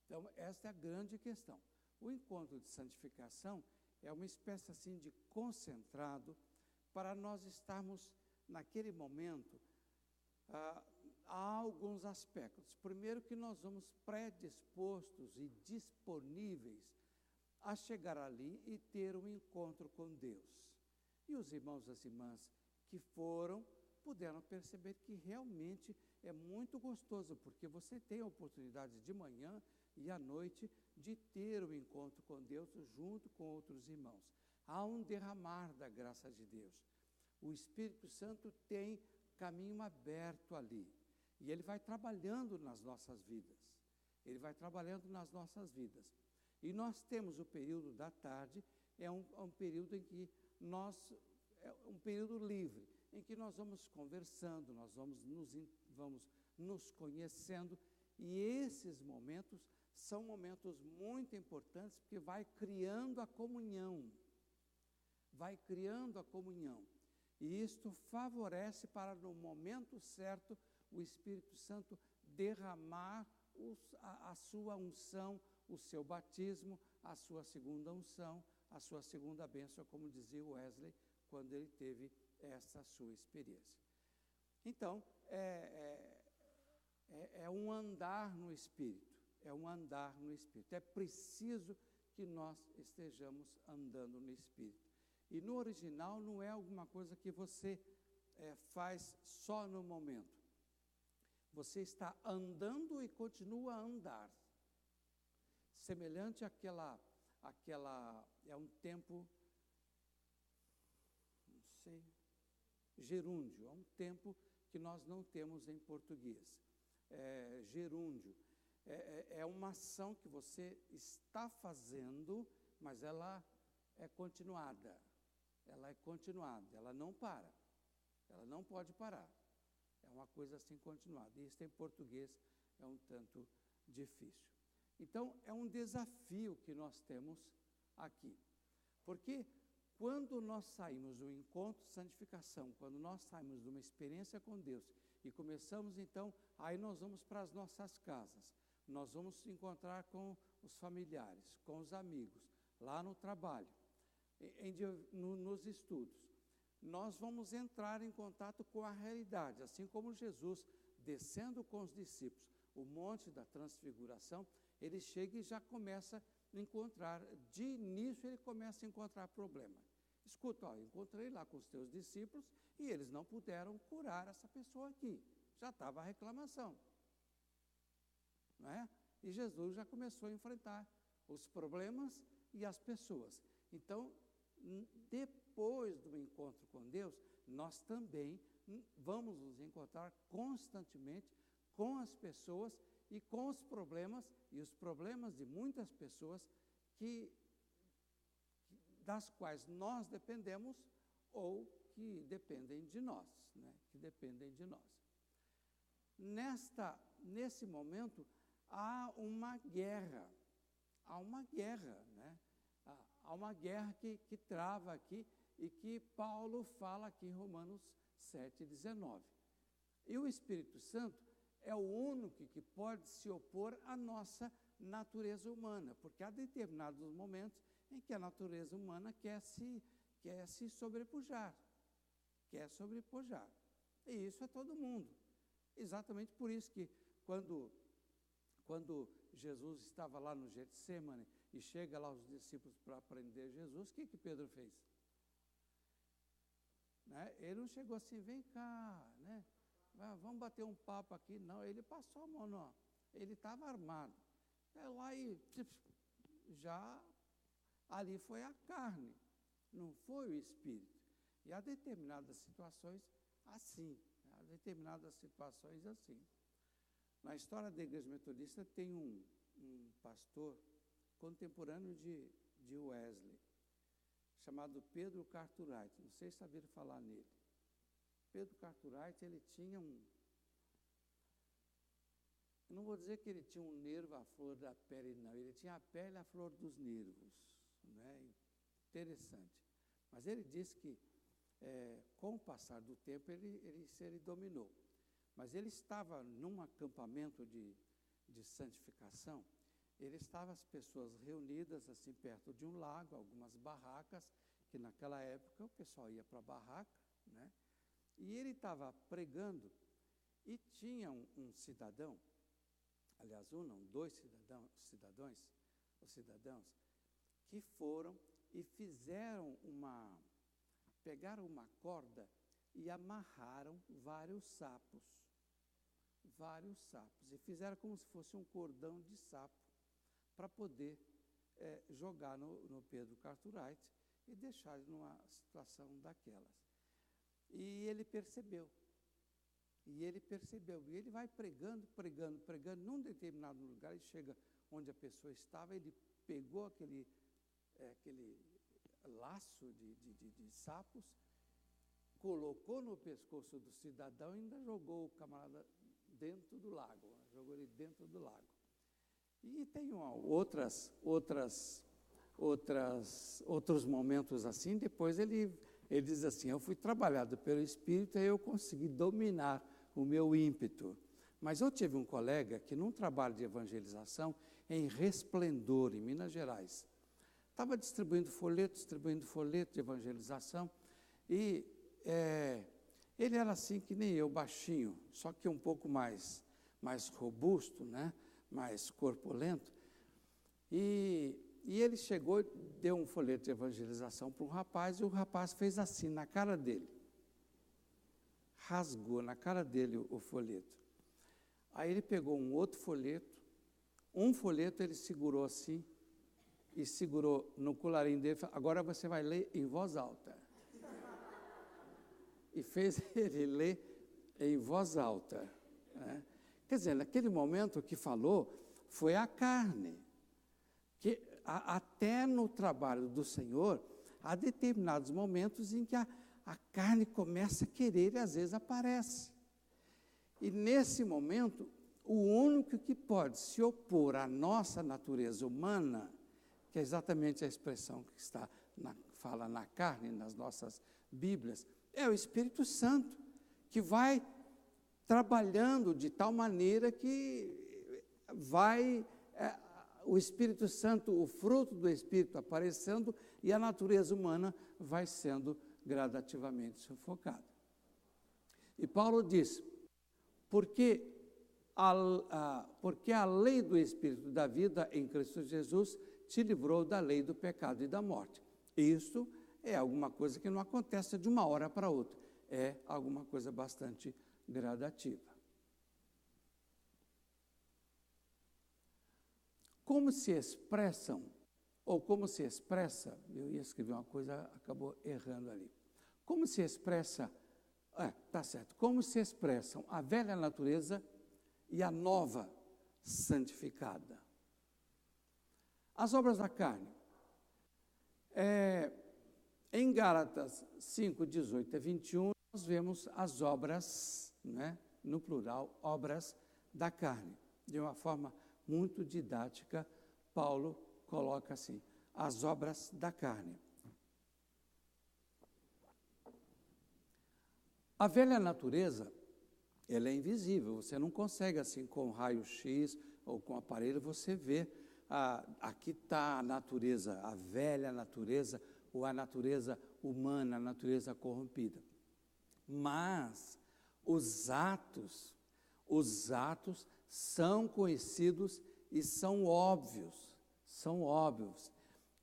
Então, esta é a grande questão. O encontro de santificação é uma espécie assim de concentrado para nós estarmos naquele momento. Há alguns aspectos. Primeiro, que nós vamos predispostos e disponíveis a chegar ali e ter um encontro com Deus. E os irmãos e as irmãs que foram, puderam perceber que realmente é muito gostoso, porque você tem a oportunidade de manhã e à noite de ter o encontro com Deus junto com outros irmãos. Há um derramar da graça de Deus. O Espírito Santo tem caminho aberto ali. E ele vai trabalhando nas nossas vidas. Ele vai trabalhando nas nossas vidas. E nós temos o período da tarde, é um período em que é um período livre, em que nós vamos conversando, nós vamos nos conhecendo, e esses momentos são momentos muito importantes, porque vai criando a comunhão. Vai criando a comunhão. E isto favorece para, no momento certo, o Espírito Santo derramar a sua unção, o seu batismo, a sua segunda unção, a sua segunda bênção, como dizia Wesley, quando ele teve essa sua experiência. Então, é um andar no Espírito, é um andar no Espírito. É preciso que nós estejamos andando no Espírito. E no original não é alguma coisa que você faz só no momento. Você está andando e continua a andar. Semelhante àquela é um tempo, não sei, gerúndio, é um tempo que nós não temos em português. Gerúndio. É uma ação que você está fazendo, mas ela é continuada. Ela é continuada, ela não para. Ela não pode parar. É uma coisa assim continuada. Isso em português é um tanto difícil. Então, é um desafio que nós temos aqui. Porque quando nós saímos do encontro de santificação, quando nós saímos de uma experiência com Deus e começamos então, aí nós vamos para as nossas casas, nós vamos se encontrar com os familiares, com os amigos, lá no trabalho, nos estudos. Nós vamos entrar em contato com a realidade, assim como Jesus, descendo com os discípulos, o monte da transfiguração, ele chega e já começa a encontrar, de início ele começa a encontrar problema. Escuta, encontrei lá com os teus discípulos e eles não puderam curar essa pessoa aqui. Já estava a reclamação. Não é? E Jesus já começou a enfrentar os problemas e as pessoas. Então, depois do encontro com Deus, nós também vamos nos encontrar constantemente com as pessoas e com os problemas, e os problemas de muitas pessoas das quais nós dependemos ou que dependem de nós, né? Que dependem de nós. Nesse momento, há uma guerra, né? Há uma guerra que trava aqui, e que Paulo fala aqui em Romanos 7,19. E o Espírito Santo é o único que pode se opor à nossa natureza humana, porque há determinados momentos em que a natureza humana quer se sobrepujar, E isso é todo mundo. Exatamente por isso que quando Jesus estava lá no Getsêmani e chega lá os discípulos para prender Jesus, o que Pedro fez? Né? Ele não chegou assim, vem cá, né? Vamos bater um papo aqui. Não, ele passou a mão, não. Ele estava armado. Lá e já ali foi a carne, não foi o espírito. E há determinadas situações assim. Na história da Igreja Metodista tem um pastor contemporâneo de Wesley, chamado Pedro Cartwright. Não sei se ouviram falar nele. Pedro Cartwright, ele tinha não vou dizer que ele tinha um nervo à flor da pele, não. Ele tinha a pele à flor dos nervos. Né? Interessante. Mas ele disse que, com o passar do tempo, ele dominou. Mas ele estava num acampamento de santificação. Ele estava as pessoas reunidas assim perto de um lago, algumas barracas, que naquela época o pessoal ia para a barraca, né? E ele estava pregando e tinha um cidadão, aliás, dois cidadãos, que foram e pegaram uma corda e amarraram vários sapos, e fizeram como se fosse um cordão de sapo, para poder jogar no Pedro Cartwright e deixar ele numa situação daquelas. E ele percebeu. E ele vai pregando. Num determinado lugar, ele chega onde a pessoa estava, ele pegou aquele laço de sapos, colocou no pescoço do cidadão e ainda jogou o camarada dentro do lago. E tem outros momentos assim. Depois ele diz assim: eu fui trabalhado pelo Espírito e eu consegui dominar o meu ímpeto. Mas eu tive um colega que, num trabalho de evangelização em Resplendor, em Minas Gerais, estava distribuindo folheto de evangelização, e ele era assim que nem eu, baixinho, só que um pouco mais robusto, né? Mais corpulento. E ele chegou, deu um folheto de evangelização para um rapaz, e o rapaz fez assim na cara dele. Rasgou na cara dele o folheto. Aí ele pegou um outro folheto, ele segurou assim, e segurou no colarinho dele, agora você vai ler em voz alta. E fez ele ler em voz alta. Né? Quer dizer, naquele momento o que falou foi a carne. Que até no trabalho do Senhor, há determinados momentos em que a carne começa a querer e às vezes aparece. E nesse momento, o único que pode se opor à nossa natureza humana, que é exatamente a expressão que fala na carne, nas nossas Bíblias, é o Espírito Santo, que vai trabalhando de tal maneira que o Espírito Santo, o fruto do Espírito aparecendo, e a natureza humana vai sendo gradativamente sufocada. E Paulo diz: porque a lei do Espírito da vida em Cristo Jesus te livrou da lei do pecado e da morte. Isso é alguma coisa que não acontece de uma hora para outra, é alguma coisa bastante gradativa. Como se expressa, eu ia escrever uma coisa, acabou errando ali. Como se expressam a velha natureza e a nova santificada. As obras da carne. Em Gálatas 5, 18 a 21, nós vemos as obras, né, no plural, obras da carne. De uma forma muito didática, Paulo coloca assim: as obras da carne. A velha natureza, ela é invisível, você não consegue assim com raio-x ou com aparelho, você vê, aqui está a natureza, a velha natureza, ou a natureza humana, a natureza corrompida. Mas os atos são conhecidos e são óbvios.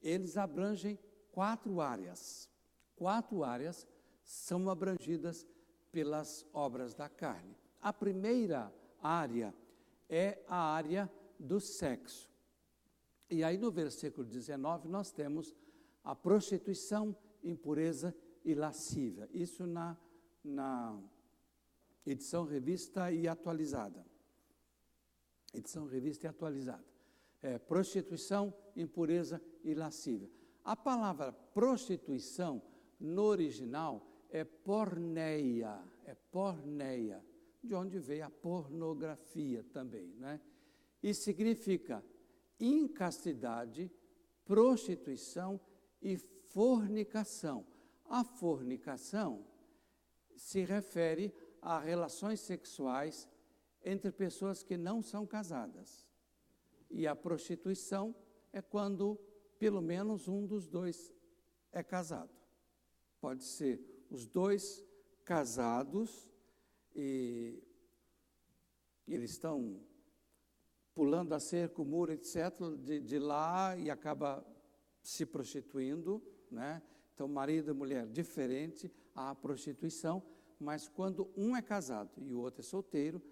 Eles abrangem 4 áreas. 4 áreas são abrangidas pelas obras da carne. A primeira área é a área do sexo. E aí no versículo 19 nós temos a prostituição, impureza e lascívia. Isso na edição revista e atualizada. Edição revista e atualizada. Prostituição, impureza e lascívia. A palavra prostituição, no original, é porneia, de onde veio a pornografia também, né? E significa incastidade, prostituição e fornicação. A fornicação se refere a relações sexuais entre pessoas que não são casadas. E a prostituição é quando pelo menos um dos dois é casado. Pode ser os dois casados e eles estão pulando a cerca, o muro, etc., de lá e acaba se prostituindo, né? Então, marido e mulher, diferente, há prostituição, mas quando um é casado e o outro é solteiro,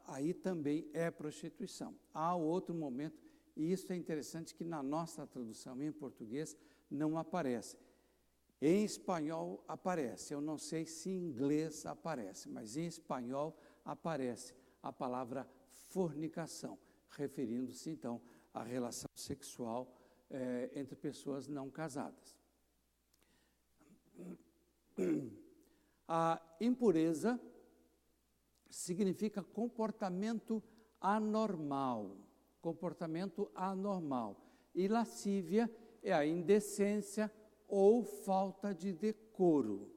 aí também é prostituição. Há outro momento, e isso é interessante que na nossa tradução em português não aparece. Em espanhol aparece, eu não sei se em inglês aparece, mas em espanhol aparece a palavra fornicação, referindo-se então à relação sexual entre pessoas não casadas. A impureza significa comportamento anormal, e lascívia é a indecência ou falta de decoro.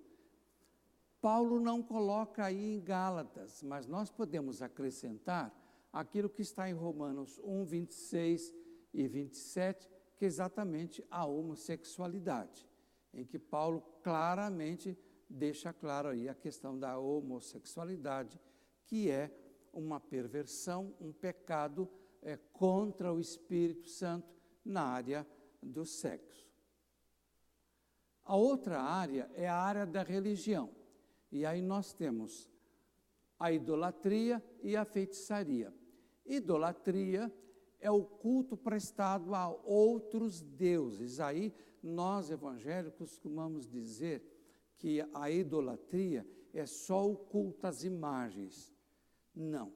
Paulo não coloca aí em Gálatas, mas nós podemos acrescentar aquilo que está em Romanos 1, 26 e 27, que é exatamente a homossexualidade, em que Paulo claramente deixa claro aí a questão da homossexualidade, que é uma perversão, um pecado contra o Espírito Santo na área do sexo. A outra área é a área da religião. E aí nós temos a idolatria e a feitiçaria. Idolatria é o culto prestado a outros deuses. Aí nós evangélicos costumamos dizer que a idolatria é só o culto às imagens. Não,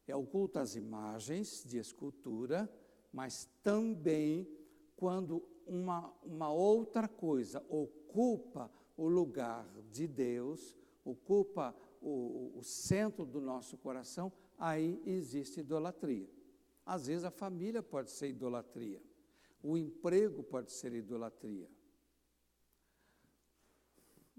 é o culto às imagens de escultura, mas também quando uma outra coisa ocupa o lugar de Deus, ocupa o centro do nosso coração, aí existe idolatria. Às vezes a família pode ser idolatria, o emprego pode ser idolatria.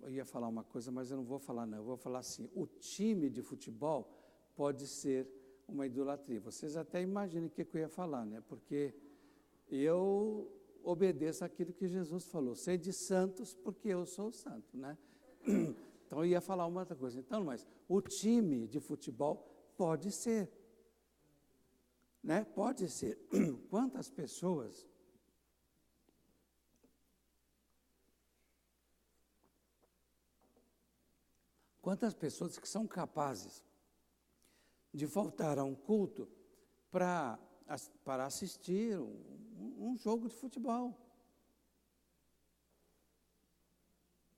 Eu ia falar uma coisa, mas eu não vou falar não, eu vou falar assim, o time de futebol pode ser uma idolatria. Vocês até imaginem o que eu ia falar, né? Porque eu obedeço aquilo que Jesus falou, sede santos porque eu sou santo, né? Então eu ia falar uma outra coisa. Então, mas o time de futebol pode ser, né? Pode ser. Quantas pessoas que são capazes de faltar a um culto para assistir um jogo de futebol.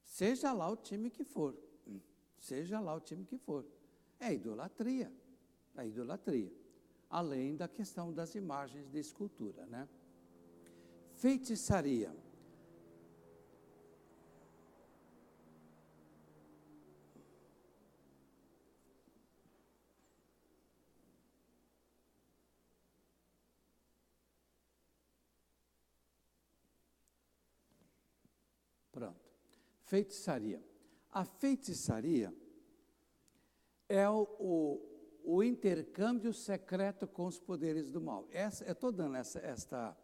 Seja lá o time que for. É idolatria. Além da questão das imagens de escultura, né? Feitiçaria. Pronto. Feitiçaria. A feitiçaria é o intercâmbio secreto com os poderes do mal. Eu estou dando estas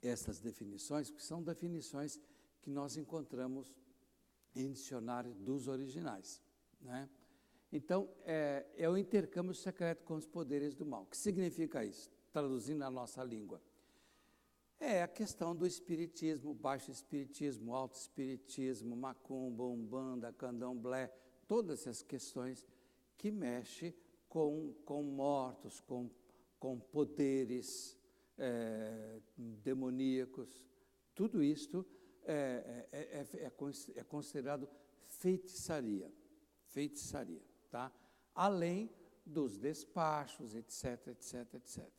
essas definições, que são definições que nós encontramos em dicionário dos originais, né? Então, é o intercâmbio secreto com os poderes do mal. O que significa isso? Traduzindo a nossa língua. É a questão do espiritismo, baixo espiritismo, alto espiritismo, macumba, umbanda, candomblé, todas essas questões que mexem com mortos, com poderes demoníacos. Tudo isto é considerado feitiçaria, tá? Além dos despachos, etc, etc, etc.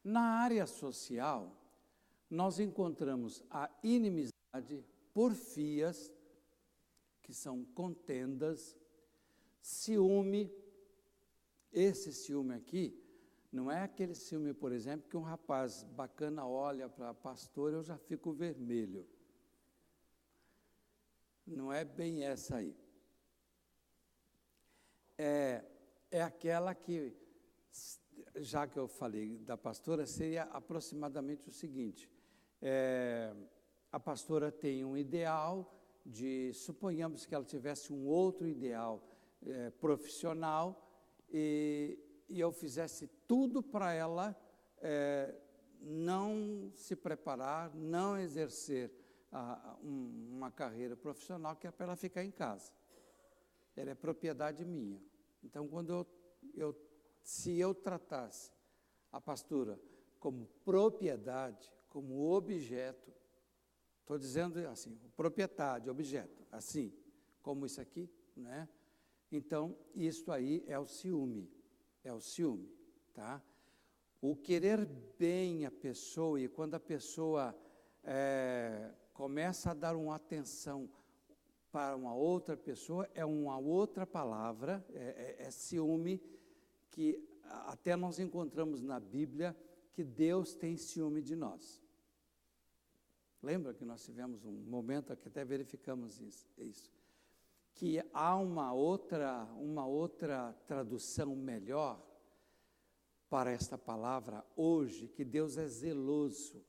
Na área social, nós encontramos a inimizade, porfias, que são contendas, ciúme. Esse ciúme aqui não é aquele ciúme, por exemplo, que um rapaz bacana olha para a pastora e eu já fico vermelho. Não é bem essa aí. É aquela que, já que eu falei da pastora, seria aproximadamente o seguinte: a pastora tem um ideal suponhamos que ela tivesse um outro ideal profissional, e eu fizesse tudo para ela não se preparar, não exercer uma carreira profissional, que é para ela ficar em casa. Ela é propriedade minha. Então, se eu tratasse a pastora como propriedade, como objeto, estou dizendo assim, propriedade, objeto, assim, como isso aqui, né? Então, isso aí é o ciúme, tá? O querer bem a pessoa, e quando a pessoa começa a dar uma atenção para uma outra pessoa, é uma outra palavra, é ciúme, que até nós encontramos na Bíblia que Deus tem ciúme de nós. Lembra que nós tivemos um momento que até verificamos isso? Que há uma outra tradução melhor para esta palavra hoje, que Deus é zeloso.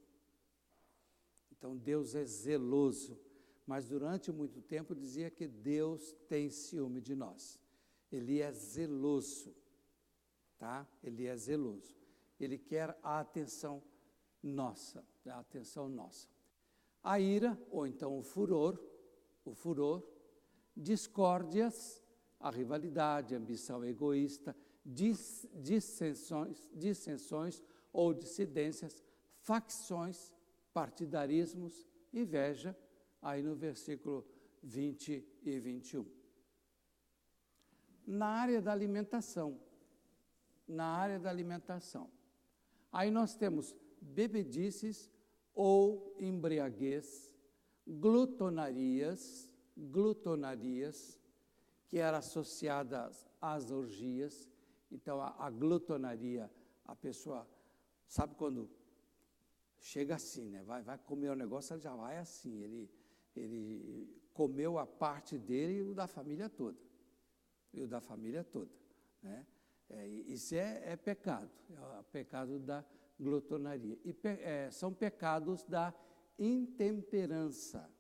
Então, Deus é zeloso, mas durante muito tempo dizia que Deus tem ciúme de nós. Ele é zeloso, tá? Ele é zeloso. Ele quer a atenção nossa, A ira, ou então o furor, discórdias, a rivalidade, a ambição egoísta, dissensões ou dissidências, facções, partidarismos, inveja, aí no versículo 20 e 21. Na área da alimentação, aí nós temos bebedices ou embriaguez, glutonarias, que era associada às orgias. Então, a glutonaria, a pessoa, sabe quando chega assim, né? Vai comer o negócio, ele já vai assim, ele comeu a parte dele e o da família toda, né? Isso é pecado, é o pecado da glutonaria. E são pecados da intemperança.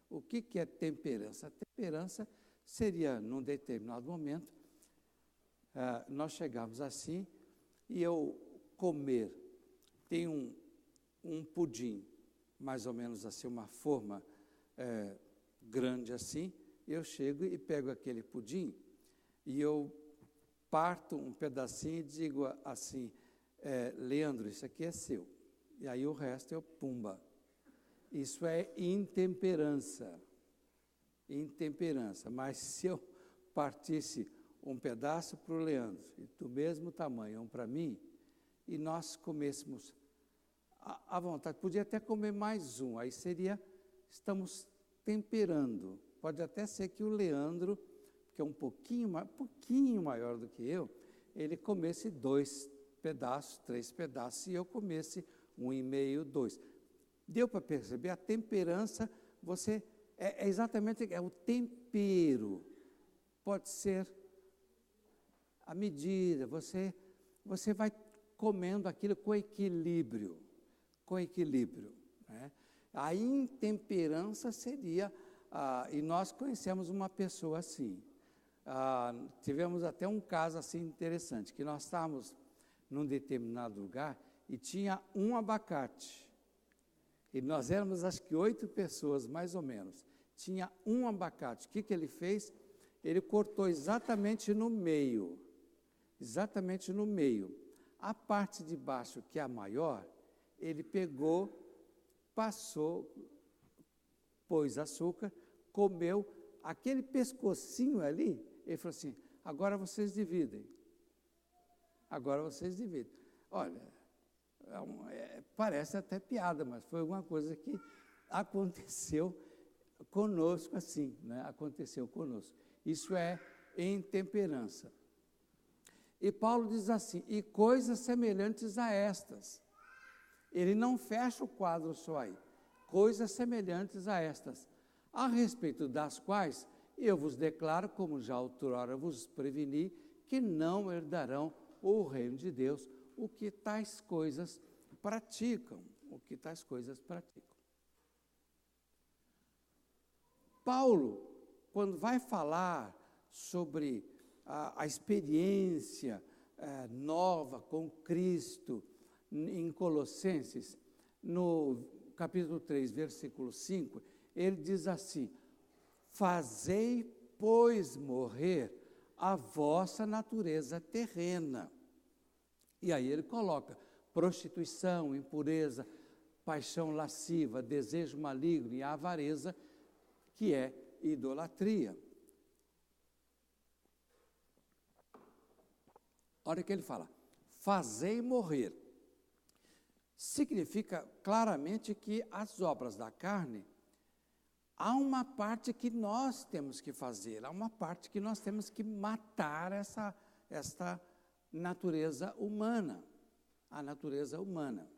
O que é temperança? A temperança seria, num determinado momento, nós chegamos assim, e eu comer, tem um pudim, mais ou menos assim, uma forma grande assim, eu chego e pego aquele pudim, e eu parto um pedacinho e digo assim, Leandro, isso aqui é seu, e aí o resto eu pumba. Isso é intemperança, mas se eu partisse um pedaço para o Leandro, e do mesmo tamanho, um para mim, e nós comêssemos à vontade. Podia até comer mais um, aí seria, estamos temperando. Pode até ser que o Leandro, que é um pouquinho maior do que eu, ele comesse 2 pedaços, 3 pedaços, e eu comesse 1,5, 2. Deu para perceber? A temperança, é exatamente o tempero. Pode ser a medida, você vai comendo aquilo com equilíbrio, né? A intemperança seria, e nós conhecemos uma pessoa assim, tivemos até um caso assim interessante, que nós estávamos num determinado lugar e tinha um abacate, e nós éramos acho que 8 pessoas mais ou menos, tinha um abacate. O que ele fez? Ele cortou exatamente no meio, a parte de baixo, que é a maior, ele pegou, passou, pôs açúcar, comeu, aquele pescocinho ali, ele falou assim, agora vocês dividem. Olha, parece até piada, mas foi alguma coisa que aconteceu conosco assim, né? Aconteceu conosco. Isso é intemperança. E Paulo diz assim, e coisas semelhantes a estas. Ele não fecha o quadro só aí. Coisas semelhantes a estas, a respeito das quais eu vos declaro, como já outrora vos preveni, que não herdarão o reino de Deus, o que tais coisas praticam. Paulo, quando vai falar sobre a experiência nova com Cristo em Colossenses, no capítulo 3, versículo 5, ele diz assim, fazei, pois, morrer a vossa natureza terrena. E aí ele coloca prostituição, impureza, paixão lasciva, desejo maligno e avareza, que é idolatria. Olha o que ele fala, fazei morrer. Significa claramente que as obras da carne, há uma parte que nós temos que fazer, há uma parte que nós temos que matar esta natureza humana, a natureza humana.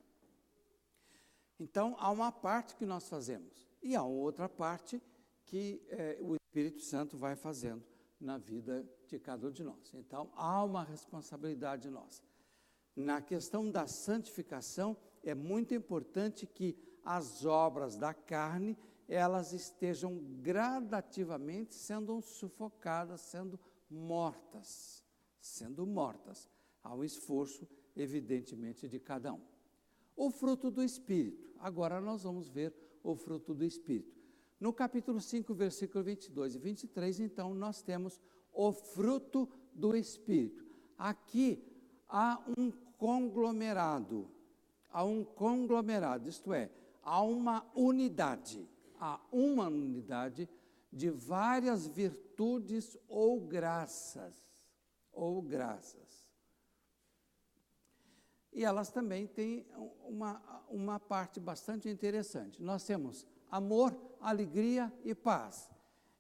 Então, há uma parte que nós fazemos, e há outra parte que o Espírito Santo vai fazendo na vida de cada um de nós. Então, há uma responsabilidade nossa. Na questão da santificação, é muito importante que as obras da carne, elas estejam gradativamente sendo sufocadas, sendo mortas. Há um esforço, evidentemente, de cada um. O fruto do Espírito. Agora nós vamos ver o fruto do Espírito. No capítulo 5, versículo 22 e 23, então, nós temos o fruto do Espírito. Aqui há um conglomerado, isto é, há uma unidade de várias virtudes ou graças. E elas também têm uma parte bastante interessante. Nós temos amor, alegria e paz.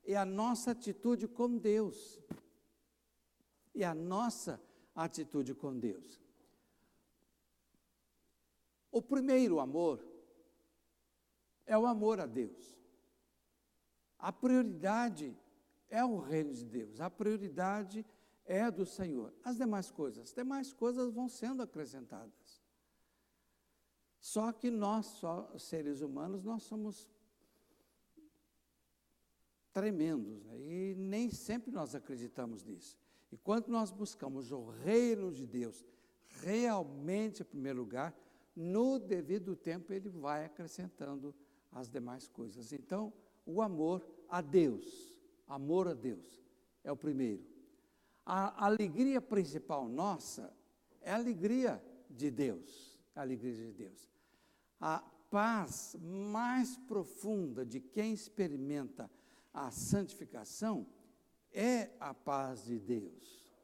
É a nossa atitude com Deus. O primeiro amor é o amor a Deus. A prioridade é o reino de Deus, a prioridade é do Senhor. As demais coisas vão sendo acrescentadas. Só que nós, seres humanos, nós somos tremendos, né? E nem sempre nós acreditamos nisso. E quando nós buscamos o reino de Deus realmente em primeiro lugar, no devido tempo ele vai acrescentando as demais coisas. Então, o amor a Deus é o primeiro. A alegria principal nossa é a alegria de Deus, A paz mais profunda de quem experimenta a santificação é a paz de Deus.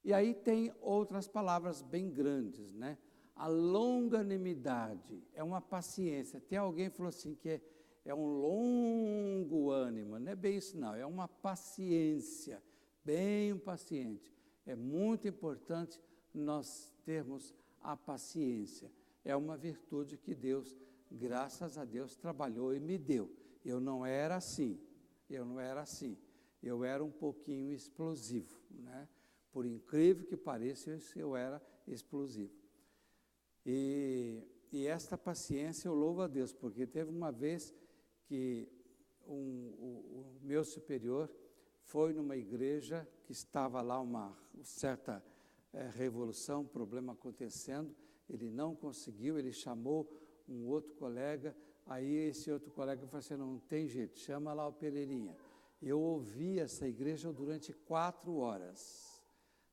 E aí tem outras palavras bem grandes, né? A longanimidade é uma paciência. Tem alguém que falou assim que é um longo ânimo. Não é bem isso não, é uma paciência, bem paciente. É muito importante nós termos a paciência. É uma virtude que Deus, graças a Deus, trabalhou e me deu. Eu não era assim. Eu era um pouquinho explosivo, né? Por incrível que pareça, eu era explosivo. E esta paciência eu louvo a Deus, porque teve uma vez que o meu superior foi numa igreja que estava lá uma certa revolução, problema acontecendo, ele não conseguiu, ele chamou um outro colega, aí esse outro colega falou assim, não tem jeito, chama lá o Pereirinha. Eu ouvi essa igreja durante 4 horas,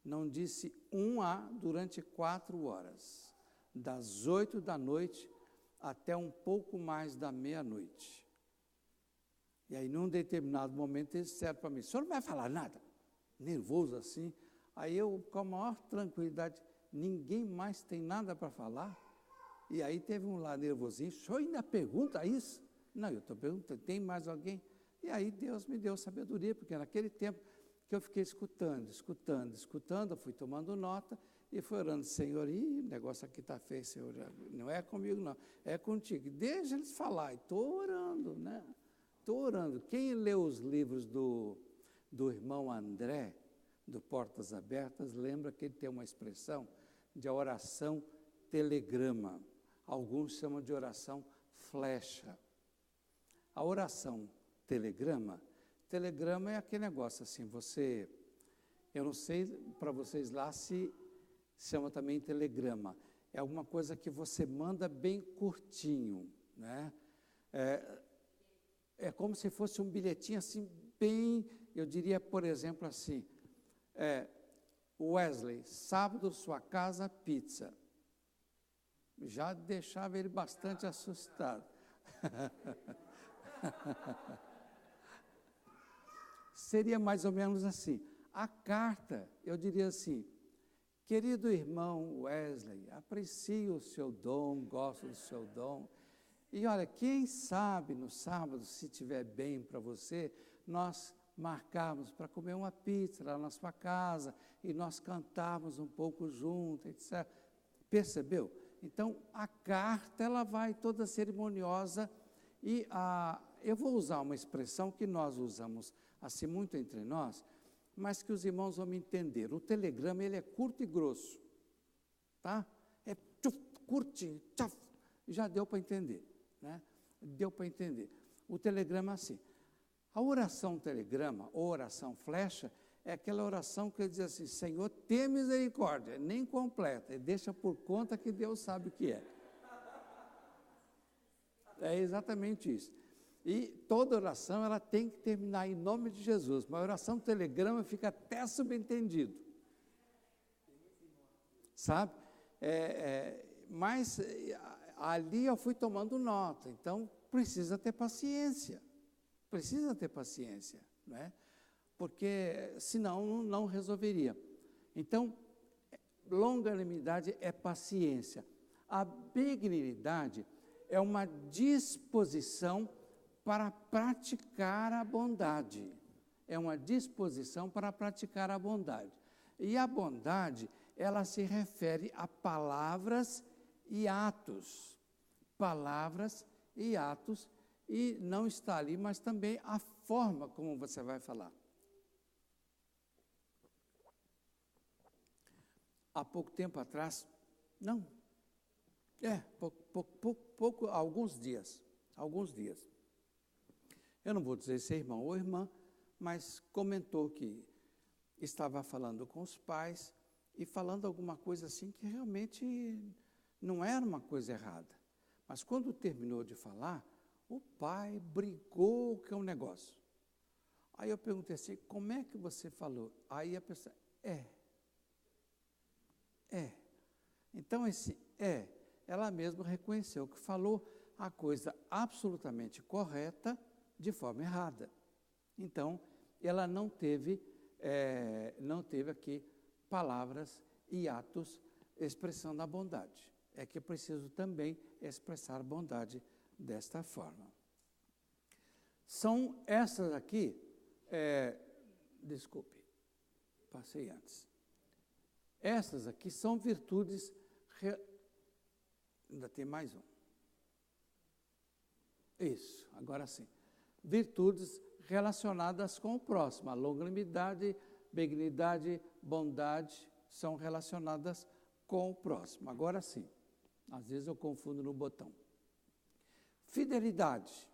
não disse um A durante 4 horas, das 8 da noite até um pouco mais da meia-noite. E aí, num determinado momento, eles disseram para mim, o senhor não vai falar nada? Nervoso assim. Aí eu, com a maior tranquilidade, ninguém mais tem nada para falar? E aí teve um lá nervosinho, o senhor ainda pergunta isso? Não, eu estou perguntando, tem mais alguém? E aí Deus me deu sabedoria, porque naquele tempo que eu fiquei escutando, eu fui tomando nota e fui orando, Senhor, o negócio aqui está feio, Senhor, não é comigo não, é contigo, deixa eles falar, estou orando, né? Estou orando. Quem leu os livros do irmão André, do Portas Abertas, lembra que ele tem uma expressão de oração telegrama. Alguns chamam de oração flecha. A oração telegrama é aquele negócio assim, eu não sei para vocês lá se chama também telegrama. É alguma coisa que você manda bem curtinho, né? É como se fosse um bilhetinho assim, bem, eu diria, por exemplo, assim, Wesley, sábado, sua casa, pizza. Já deixava ele bastante assustado. Seria mais ou menos assim. A carta, eu diria assim, querido irmão Wesley, aprecio o seu dom, gosto do seu dom. E olha, quem sabe no sábado, se estiver bem para você, nós marcarmos para comer uma pizza lá na sua casa e nós cantarmos um pouco junto, etc. Percebeu? Então, a carta, ela vai toda cerimoniosa e eu vou usar uma expressão que nós usamos assim muito entre nós, mas que os irmãos vão me entender. O telegrama, ele é curto e grosso, tá? É tchuf, curtinho, tchuf, já deu para entender. Né? Deu para entender. O telegrama é assim. A oração telegrama, ou oração flecha, é aquela oração que ele diz assim, Senhor, tenha misericórdia, nem completa, deixa por conta que Deus sabe o que é. É exatamente isso. E toda oração, ela tem que terminar em nome de Jesus, mas a oração telegrama fica até subentendido. Sabe? Mas ali eu fui tomando nota, então precisa ter paciência, né? Porque senão não resolveria. Então, longanimidade é paciência. A benignidade é uma disposição para praticar a bondade. É uma disposição para praticar a bondade. E a bondade, ela se refere a palavras e atos. Palavras e atos, e não está ali, mas também a forma como você vai falar. Há pouco tempo atrás, alguns dias, eu não vou dizer se é irmão ou irmã, mas comentou que estava falando com os pais e falando alguma coisa assim que realmente não era uma coisa errada. Mas quando terminou de falar, o pai brigou com o negócio. Aí eu perguntei assim, como é que você falou? Aí a pessoa, Então esse ela mesma reconheceu que falou a coisa absolutamente correta de forma errada. Então, ela não teve aqui palavras e atos expressando a bondade. é que eu preciso também expressar bondade desta forma. São essas aqui, desculpe, passei antes. Essas aqui são virtudes, ainda tem mais um. Isso, agora sim. Virtudes relacionadas com o próximo. A longanimidade, benignidade, bondade são relacionadas com o próximo. Agora sim. Às vezes eu confundo no botão. Fidelidade,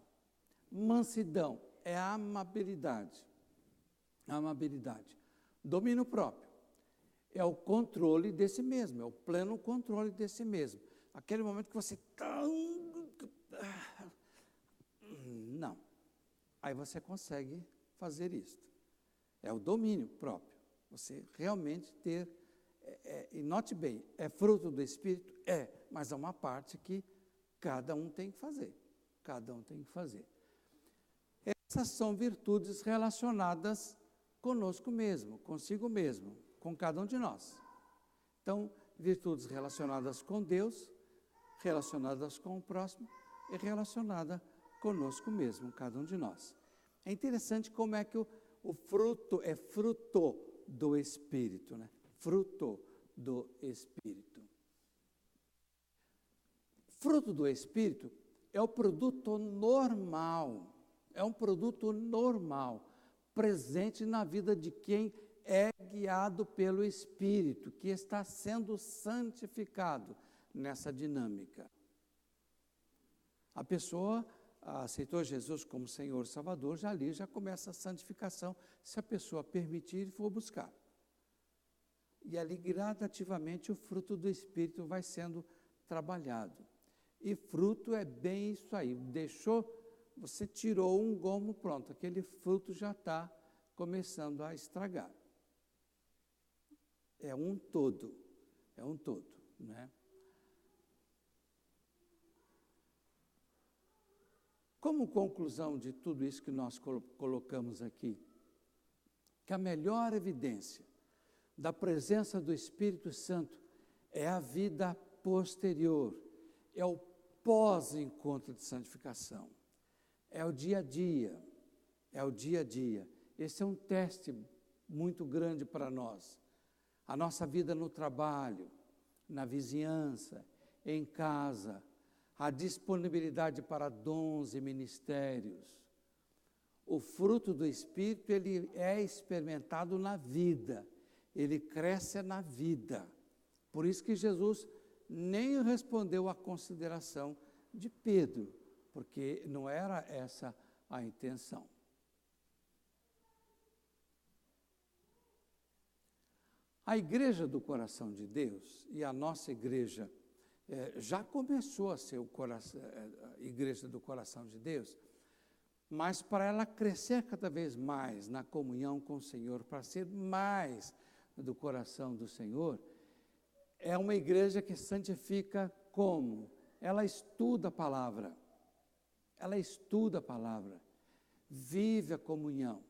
mansidão, é amabilidade. Amabilidade. Domínio próprio. É o controle de si mesmo, é o pleno controle de si mesmo. Aquele momento que você está... Não. Aí você consegue fazer isso. É o domínio próprio. Você realmente ter... e note bem, é fruto do Espírito? Mas há uma parte que cada um tem que fazer. Cada um tem que fazer. Essas são virtudes relacionadas conosco mesmo, consigo mesmo, com cada um de nós. Então, virtudes relacionadas com Deus, relacionadas com o próximo e relacionada conosco mesmo, cada um de nós. É interessante como é que o fruto é fruto do Espírito, né? Fruto do Espírito. Fruto do Espírito é o produto normal, é um produto normal, presente na vida de quem é guiado pelo Espírito, que está sendo santificado nessa dinâmica. A pessoa aceitou Jesus como Senhor e Salvador, já começa a santificação, se a pessoa permitir e for buscar. E ali, gradativamente, o fruto do Espírito vai sendo trabalhado. E fruto é bem isso aí, você tirou um gomo, pronto, aquele fruto já está começando a estragar. É um todo, né? Como conclusão de tudo isso que nós colocamos aqui, que a melhor evidência da presença do Espírito Santo é a vida posterior, é o pós-encontro de santificação, é o dia a dia, Esse é um teste muito grande para nós. A nossa vida no trabalho, na vizinhança, em casa, a disponibilidade para dons e ministérios. O fruto do Espírito, ele é experimentado na vida, ele cresce na vida. Por isso que Jesus nem respondeu à consideração de Pedro, porque não era essa a intenção. A Igreja do Coração de Deus, e a nossa igreja já começou a ser a Igreja do Coração de Deus, mas para ela crescer cada vez mais na comunhão com o Senhor, para ser mais do coração do Senhor, é uma igreja que santifica como? Ela estuda a palavra, vive a comunhão.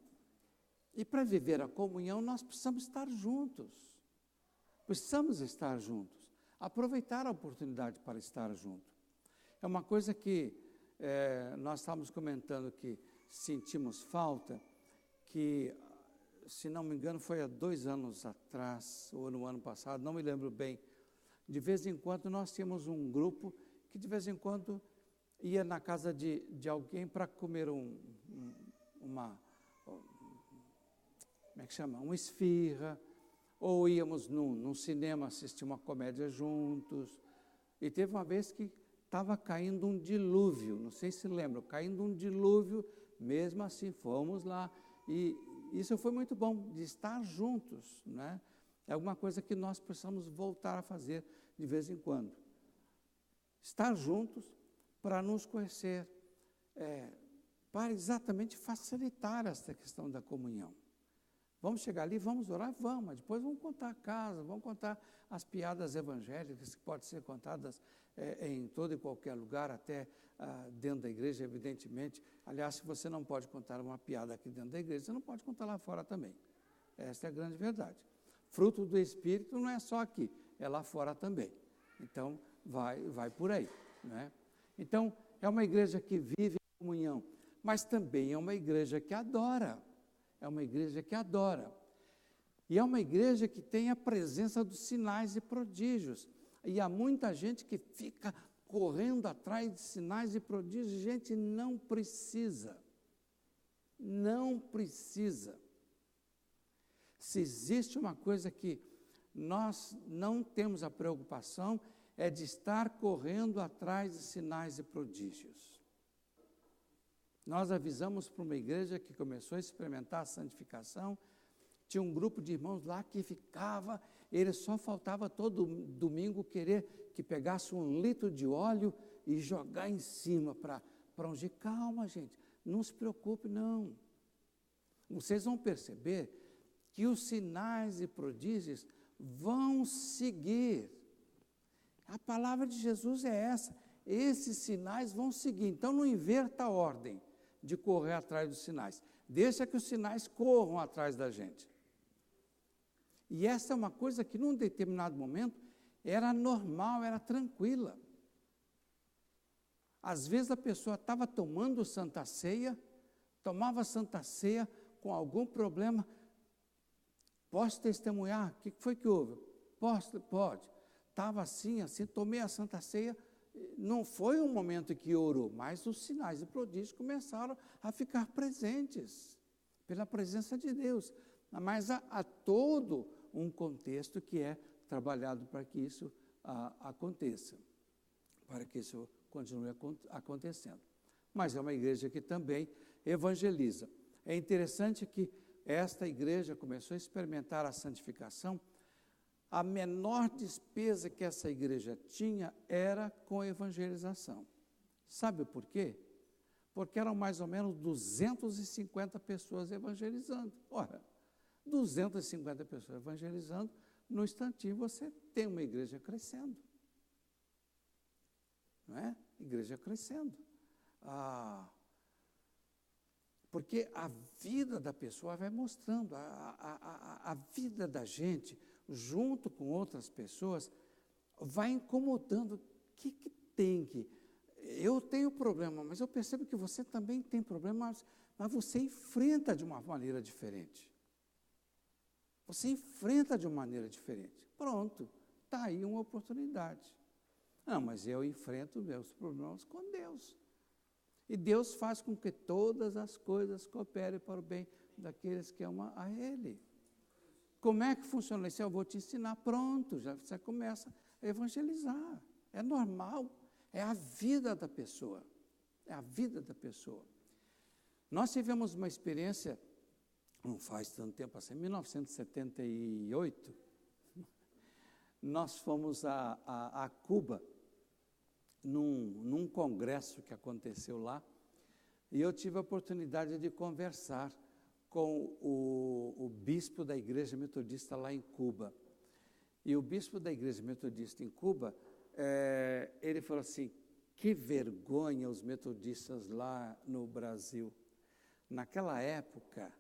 E para viver a comunhão, nós precisamos estar juntos. Aproveitar a oportunidade para estar junto. É uma coisa que nós estávamos comentando que sentimos falta, que, se não me engano, foi há 2 anos atrás, ou no ano passado, não me lembro bem. De vez em quando nós tínhamos um grupo que de vez em quando ia na casa de alguém para comer uma esfirra, ou íamos num cinema assistir uma comédia juntos. E teve uma vez que estava caindo um dilúvio, não sei se lembram, caindo um dilúvio, mesmo assim fomos lá, e isso foi muito bom, de estar juntos, né? É alguma coisa que nós precisamos voltar a fazer de vez em quando. Estar juntos para nos conhecer, para exatamente facilitar essa questão da comunhão. Vamos chegar ali, vamos orar? Vamos, mas depois vamos contar a casa, vamos contar as piadas evangélicas que podem ser contadas em todo e qualquer lugar, até dentro da igreja, evidentemente. Aliás, se você não pode contar uma piada aqui dentro da igreja, você não pode contar lá fora também. Essa é a grande verdade. Fruto do Espírito não é só aqui, é lá fora também. Então, vai por aí, né? Então, é uma igreja que vive em comunhão, mas também é uma igreja que adora. É uma igreja que adora. E é uma igreja que tem a presença dos sinais e prodígios. E há muita gente que fica correndo atrás de sinais e prodígios. Gente, não precisa. Não precisa. Se existe uma coisa que nós não temos a preocupação, é de estar correndo atrás de sinais e prodígios. Nós avisamos para uma igreja que começou a experimentar a santificação, tinha um grupo de irmãos lá que ficava, ele só faltava todo domingo querer que pegasse 1 litro de óleo e jogar em cima para ungir. Calma, gente, não se preocupe, não. Vocês vão perceber que os sinais e prodígios vão seguir. A palavra de Jesus é essa, esses sinais vão seguir. Então não inverta a ordem de correr atrás dos sinais. Deixa que os sinais corram atrás da gente. E essa é uma coisa que num determinado momento era normal, era tranquila. Às vezes a pessoa estava tomando Santa Ceia, tomava Santa Ceia com algum problema. Posso testemunhar? O que foi que houve? Pode. Estava assim, tomei a Santa Ceia. Não foi um momento que orou, mas os sinais e prodígios começaram a ficar presentes, pela presença de Deus. Mas há todo um contexto que é trabalhado para que isso aconteça, para que isso continue acontecendo. Mas é uma igreja que também evangeliza. É interessante que esta igreja começou a experimentar a santificação. A menor despesa que essa igreja tinha era com a evangelização. Sabe por quê? Porque eram mais ou menos 250 pessoas evangelizando. Ora, 250 pessoas evangelizando, no instantinho você tem uma igreja crescendo. Não é? Igreja crescendo. Porque a vida da pessoa vai mostrando, a vida da gente, junto com outras pessoas, vai incomodando. O que tem que... Eu tenho problema, mas eu percebo que você também tem problemas, mas você enfrenta de uma maneira diferente. Você enfrenta de uma maneira diferente. Pronto, está aí uma oportunidade. Não, mas eu enfrento meus problemas com Deus. E Deus faz com que todas as coisas cooperem para o bem daqueles que amam a Ele. Como é que funciona isso? Eu vou te ensinar. Pronto, já você começa a evangelizar. É normal, é a vida da pessoa. É a vida da pessoa. Nós tivemos uma experiência, não faz tanto tempo assim, em 1978, nós fomos a Cuba, num congresso que aconteceu lá, e eu tive a oportunidade de conversar com o bispo da Igreja Metodista lá em Cuba. E o bispo da Igreja Metodista em Cuba, ele falou assim, que vergonha os metodistas lá no Brasil. Naquela época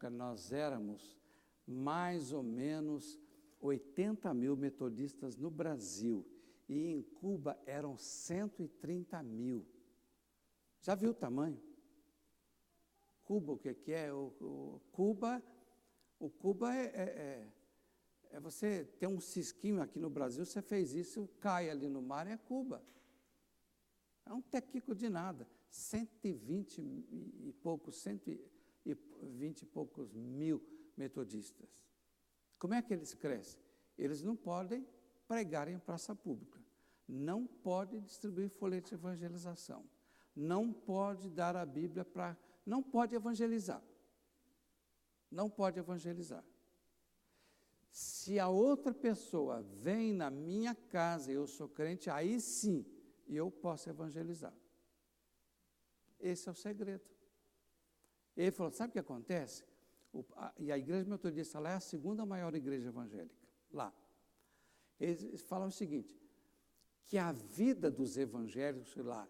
nós éramos mais ou menos 80 mil metodistas no Brasil, e em Cuba eram 130 mil. Já viu o tamanho? Cuba, o que é? Cuba é você ter um cisquinho aqui no Brasil, você fez isso, cai ali no mar, é Cuba. É um tequico de nada. 120 e poucos mil metodistas. Como é que eles crescem? Eles não podem pregar em praça pública, não podem distribuir folhetos de evangelização, não pode dar a Bíblia para... Não pode evangelizar. Não pode evangelizar. Se a outra pessoa vem na minha casa e eu sou crente, aí sim eu posso evangelizar. Esse é o segredo. Ele falou, sabe o que acontece? E a igreja metodista lá é a segunda maior igreja evangélica, lá. Eles falam o seguinte, que a vida dos evangélicos lá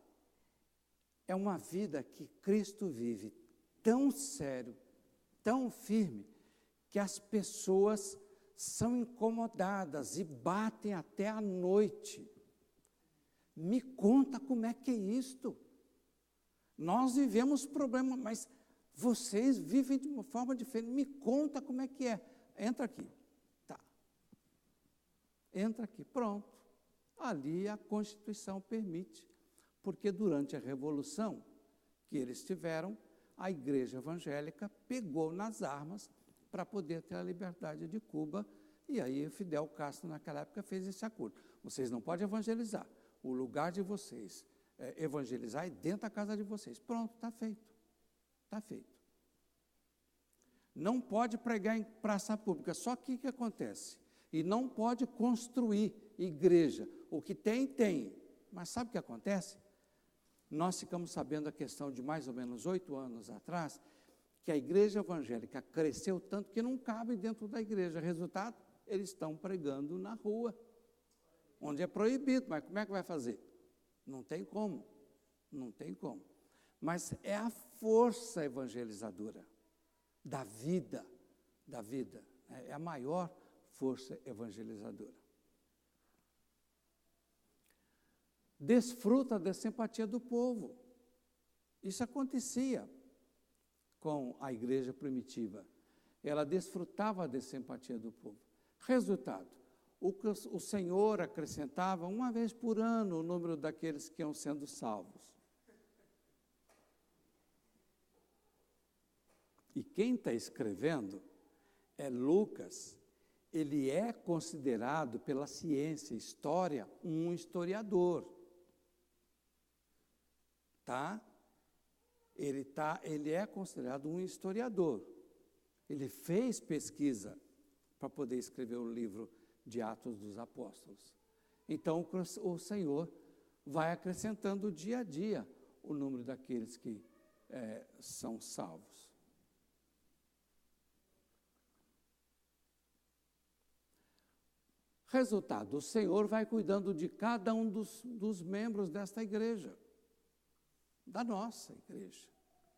é uma vida que Cristo vive tão sério, tão firme, que as pessoas são incomodadas e batem até a noite. Me conta como é que é isto. Nós vivemos problema, mas vocês vivem de uma forma diferente. Me conta como é que é. Entra aqui. Tá. Entra aqui. Pronto. Ali a Constituição permite, porque durante a Revolução que eles tiveram, a Igreja Evangélica pegou nas armas para poder ter a liberdade de Cuba, e aí Fidel Castro, naquela época, fez esse acordo. Vocês não podem evangelizar. O lugar de vocês evangelizar é dentro da casa de vocês. Pronto, está feito. Está feito. Não pode pregar em praça pública. Só que o que acontece? E não pode construir igreja. O que tem, tem. Mas sabe o que acontece? Nós ficamos sabendo a questão de mais ou menos 8 anos atrás, que a igreja evangélica cresceu tanto que não cabe dentro da igreja. Resultado, eles estão pregando na rua, onde é proibido. Mas como é que vai fazer? Não tem como. Não tem como. Mas é a força evangelizadora da vida, é a maior força evangelizadora. Desfruta da simpatia do povo. Isso acontecia com a igreja primitiva. Ela desfrutava da simpatia do povo. Resultado, o Senhor acrescentava uma vez por ano o número daqueles que iam sendo salvos. E quem está escrevendo é Lucas. Ele é considerado pela ciência, história, um historiador. Tá? Ele é considerado um historiador. Ele fez pesquisa para poder escrever o livro de Atos dos Apóstolos. Então, o Senhor vai acrescentando dia a dia o número daqueles que são salvos. Resultado, o Senhor vai cuidando de cada um dos membros desta igreja, da nossa igreja,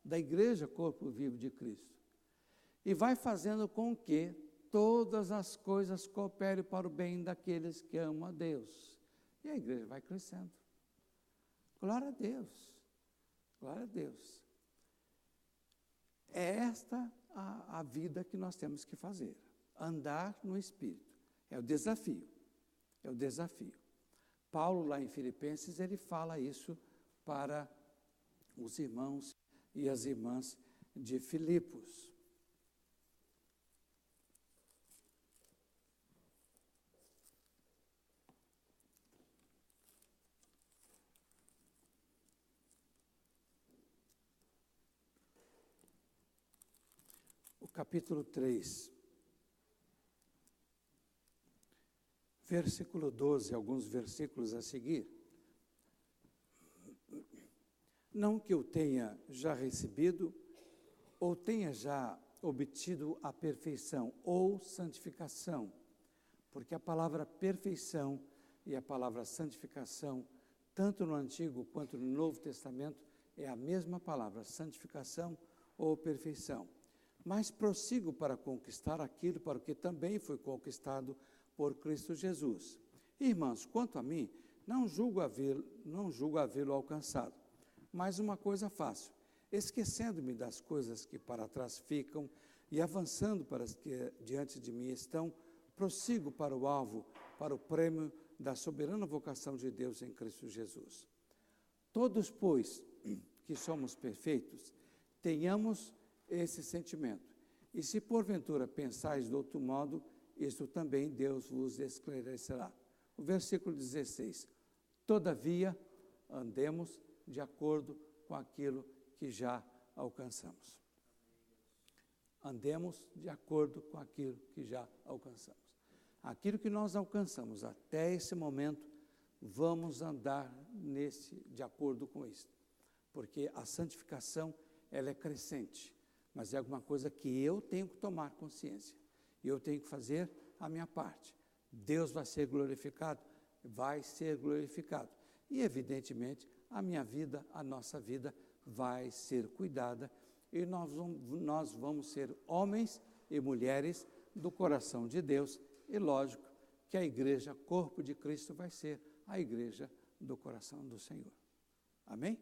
da igreja Corpo Vivo de Cristo, e vai fazendo com que todas as coisas cooperem para o bem daqueles que amam a Deus. E a igreja vai crescendo. Glória a Deus, glória a Deus. É esta a vida que nós temos que fazer, andar no Espírito. É o desafio, é o desafio. Paulo, lá em Filipenses, ele fala isso para os irmãos e as irmãs de Filipos. O capítulo 3. Versículo 12, alguns versículos a seguir. Não que eu tenha já recebido, ou tenha já obtido a perfeição, ou santificação, porque a palavra perfeição e a palavra santificação, tanto no Antigo quanto no Novo Testamento, é a mesma palavra, santificação ou perfeição. Mas prossigo para conquistar aquilo para o que também foi conquistado por Cristo Jesus. Irmãos, quanto a mim, não julgo havê-lo alcançado, mas uma coisa faço, esquecendo-me das coisas que para trás ficam e avançando para as que diante de mim estão, prossigo para o alvo, para o prêmio da soberana vocação de Deus em Cristo Jesus. Todos, pois, que somos perfeitos, tenhamos esse sentimento. E se porventura pensais de outro modo, isto também Deus vos esclarecerá. O versículo 16. Todavia, andemos de acordo com aquilo que já alcançamos. Andemos de acordo com aquilo que já alcançamos. Aquilo que nós alcançamos até esse momento, vamos andar de acordo com isso. Porque a santificação, ela é crescente, mas é alguma coisa que eu tenho que tomar consciência. E eu tenho que fazer a minha parte. Deus vai ser glorificado? Vai ser glorificado. E, evidentemente, a minha vida, a nossa vida, vai ser cuidada. E nós vamos ser homens e mulheres do coração de Deus, E lógico que a igreja, corpo de Cristo, vai ser a igreja do coração do Senhor. Amém?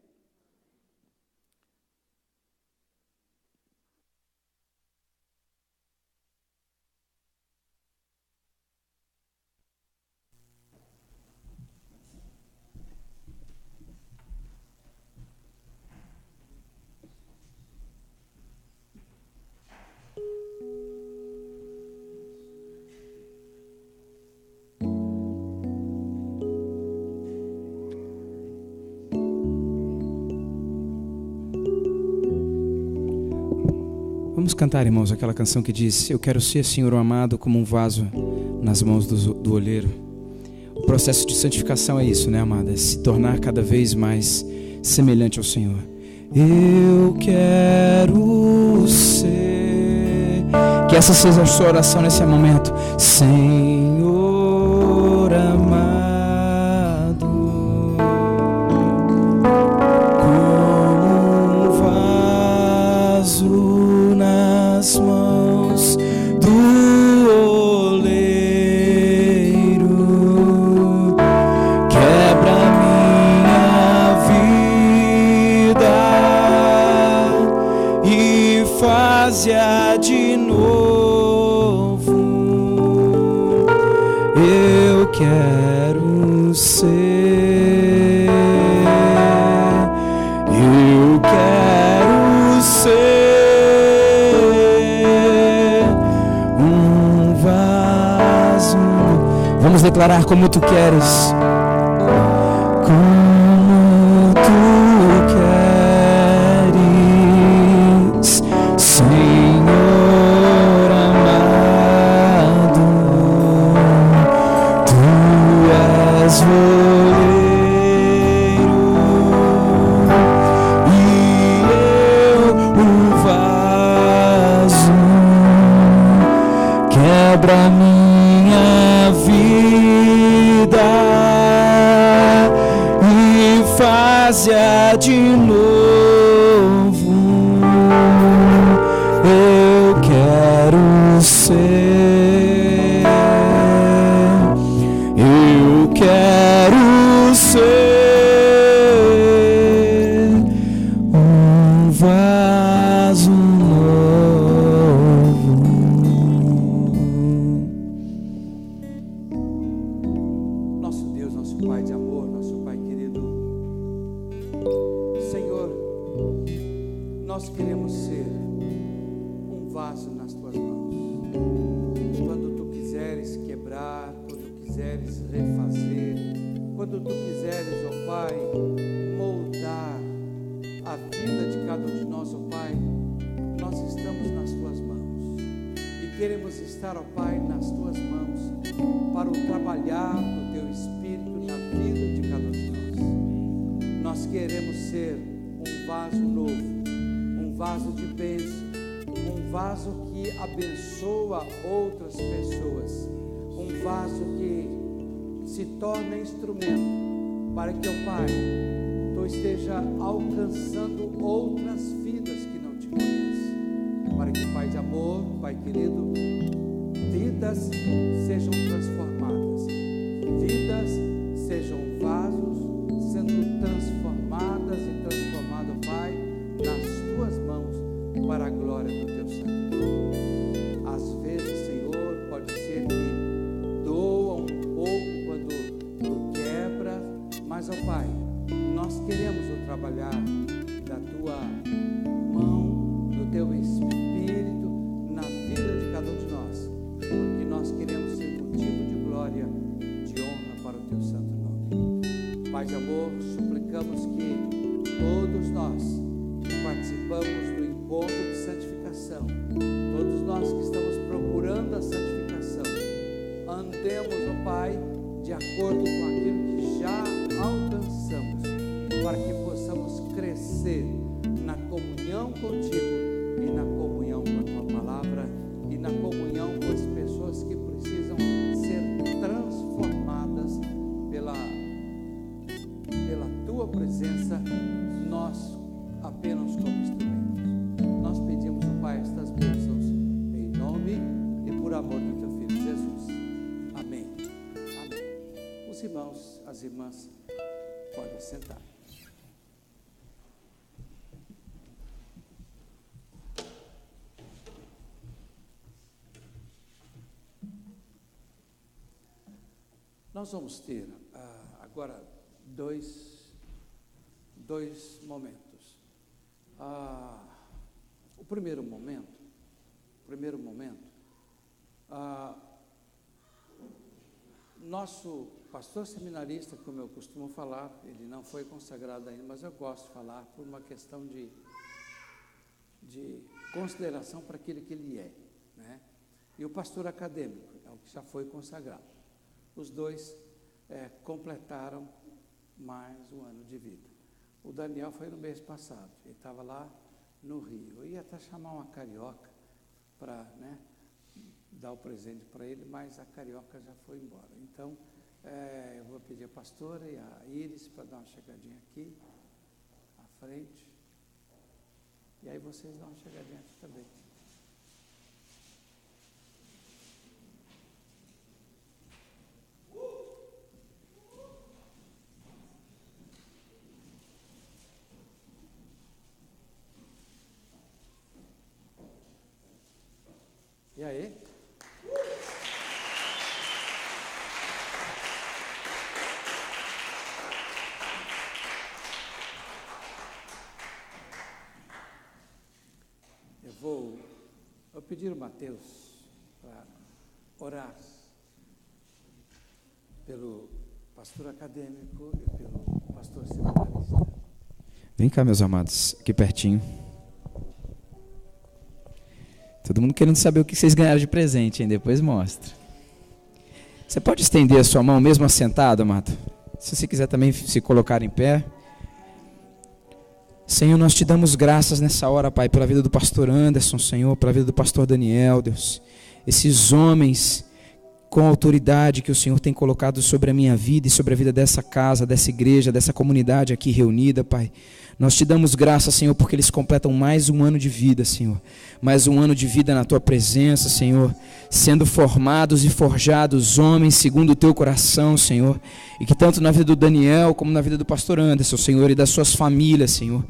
Vamos cantar, irmãos, aquela canção que diz: eu quero ser, Senhor, amado como um vaso nas mãos do olheiro. O processo de santificação é isso, né, amada? É se tornar cada vez mais semelhante ao Senhor. Eu quero ser. Que essa seja a sua oração nesse momento. Senhor amado, como um vaso nas mãos do oleiro, quebra minha vida e faz-a de novo. Eu quero ser, eu quero ser Vamos declarar como tu queres. Como tu queres, Senhor amado. Tu és oleiro e eu o vaso. Quebra minha vida e faz-a de novo. Eu quero ser, eu quero ser um vaso novo. Nosso Deus, nosso Pai de amor, nosso Pai querido, Senhor, nós queremos ser um vaso nas tuas mãos. Quando tu quiseres quebrar, quando quiseres refazer, quando tu quiseres, ó Pai, moldar a vida de cada um de nós, ó Pai, nós estamos nas tuas mãos e queremos estar, ó Pai, nas tuas mãos para o trabalhar do teu Espírito na vida de cada um de nós. Nós queremos ser um vaso novo, um vaso de bênção, um vaso que abençoa outras pessoas, um vaso que se torna instrumento para que, ó Pai, tu esteja alcançando outras vidas que não te conhecem, para que, Pai de amor, Pai querido, vidas sejam transformadas, vidas sejam vasos sendo transformadas e transformadas, Pai, nas tuas mãos, para a glória do teu santo nome. Às vezes, Senhor, pode ser que doa um pouco quando tu quebra, mas, ó Pai, nós queremos o trabalhar da tua mão, do teu Espírito na vida de cada um de nós, porque nós queremos ser motivo de glória, de honra para o teu santo nome. Pai de amor, suplicamos que todos nós que participamos do encontro de santificação, todos nós que estamos procurando a santificação, andemos, ó Pai, de acordo com aquilo que já alcançamos, para que possamos crescer na comunhão contigo e na comunhão com a tua palavra e na comunhão com as pessoas que precisam ser transformadas pela tua presença, nós apenas como instrumentos. Nós pedimos, ó Pai, estas bênçãos em nome e por amor do teu Filho Jesus. as irmãs podem sentar. Nós vamos ter agora dois momentos. O primeiro momento, nosso pastor seminarista, como eu costumo falar, ele não foi consagrado ainda, mas eu gosto de falar por uma questão de consideração para aquilo que ele é, né? E o pastor acadêmico, é o que já foi consagrado. Os dois completaram mais um ano de vida. O Daniel foi no mês passado, ele estava lá no Rio. Eu ia até chamar uma carioca para, né, dar o presente para ele, mas a carioca já foi embora. Então, eu vou pedir a pastora e a Iris para dar uma chegadinha aqui, à frente. E aí vocês dão uma chegadinha aqui também. E aí? Eu vou pedir ao Mateus para orar pelo pastor acadêmico e pelo pastor seminarista. Vem cá, meus amados, aqui pertinho. Todo mundo querendo saber o que vocês ganharam de presente, hein? Depois mostra. Você pode estender a sua mão mesmo assentado, amado? Se você quiser também se colocar em pé. Senhor, nós te damos graças nessa hora, Pai, pela vida do pastor Anderson, Senhor, pela vida do pastor Daniel, Deus. Esses homens com a autoridade que o Senhor tem colocado sobre a minha vida e sobre a vida dessa casa, dessa igreja, dessa comunidade aqui reunida, Pai. Nós te damos graças, Senhor, porque eles completam mais um ano de vida, Senhor. Mais um ano de vida na Tua presença, Senhor. Sendo formados e forjados homens segundo o Teu coração, Senhor. E que tanto na vida do Daniel como na vida do pastor Anderson, Senhor, e das suas famílias, Senhor,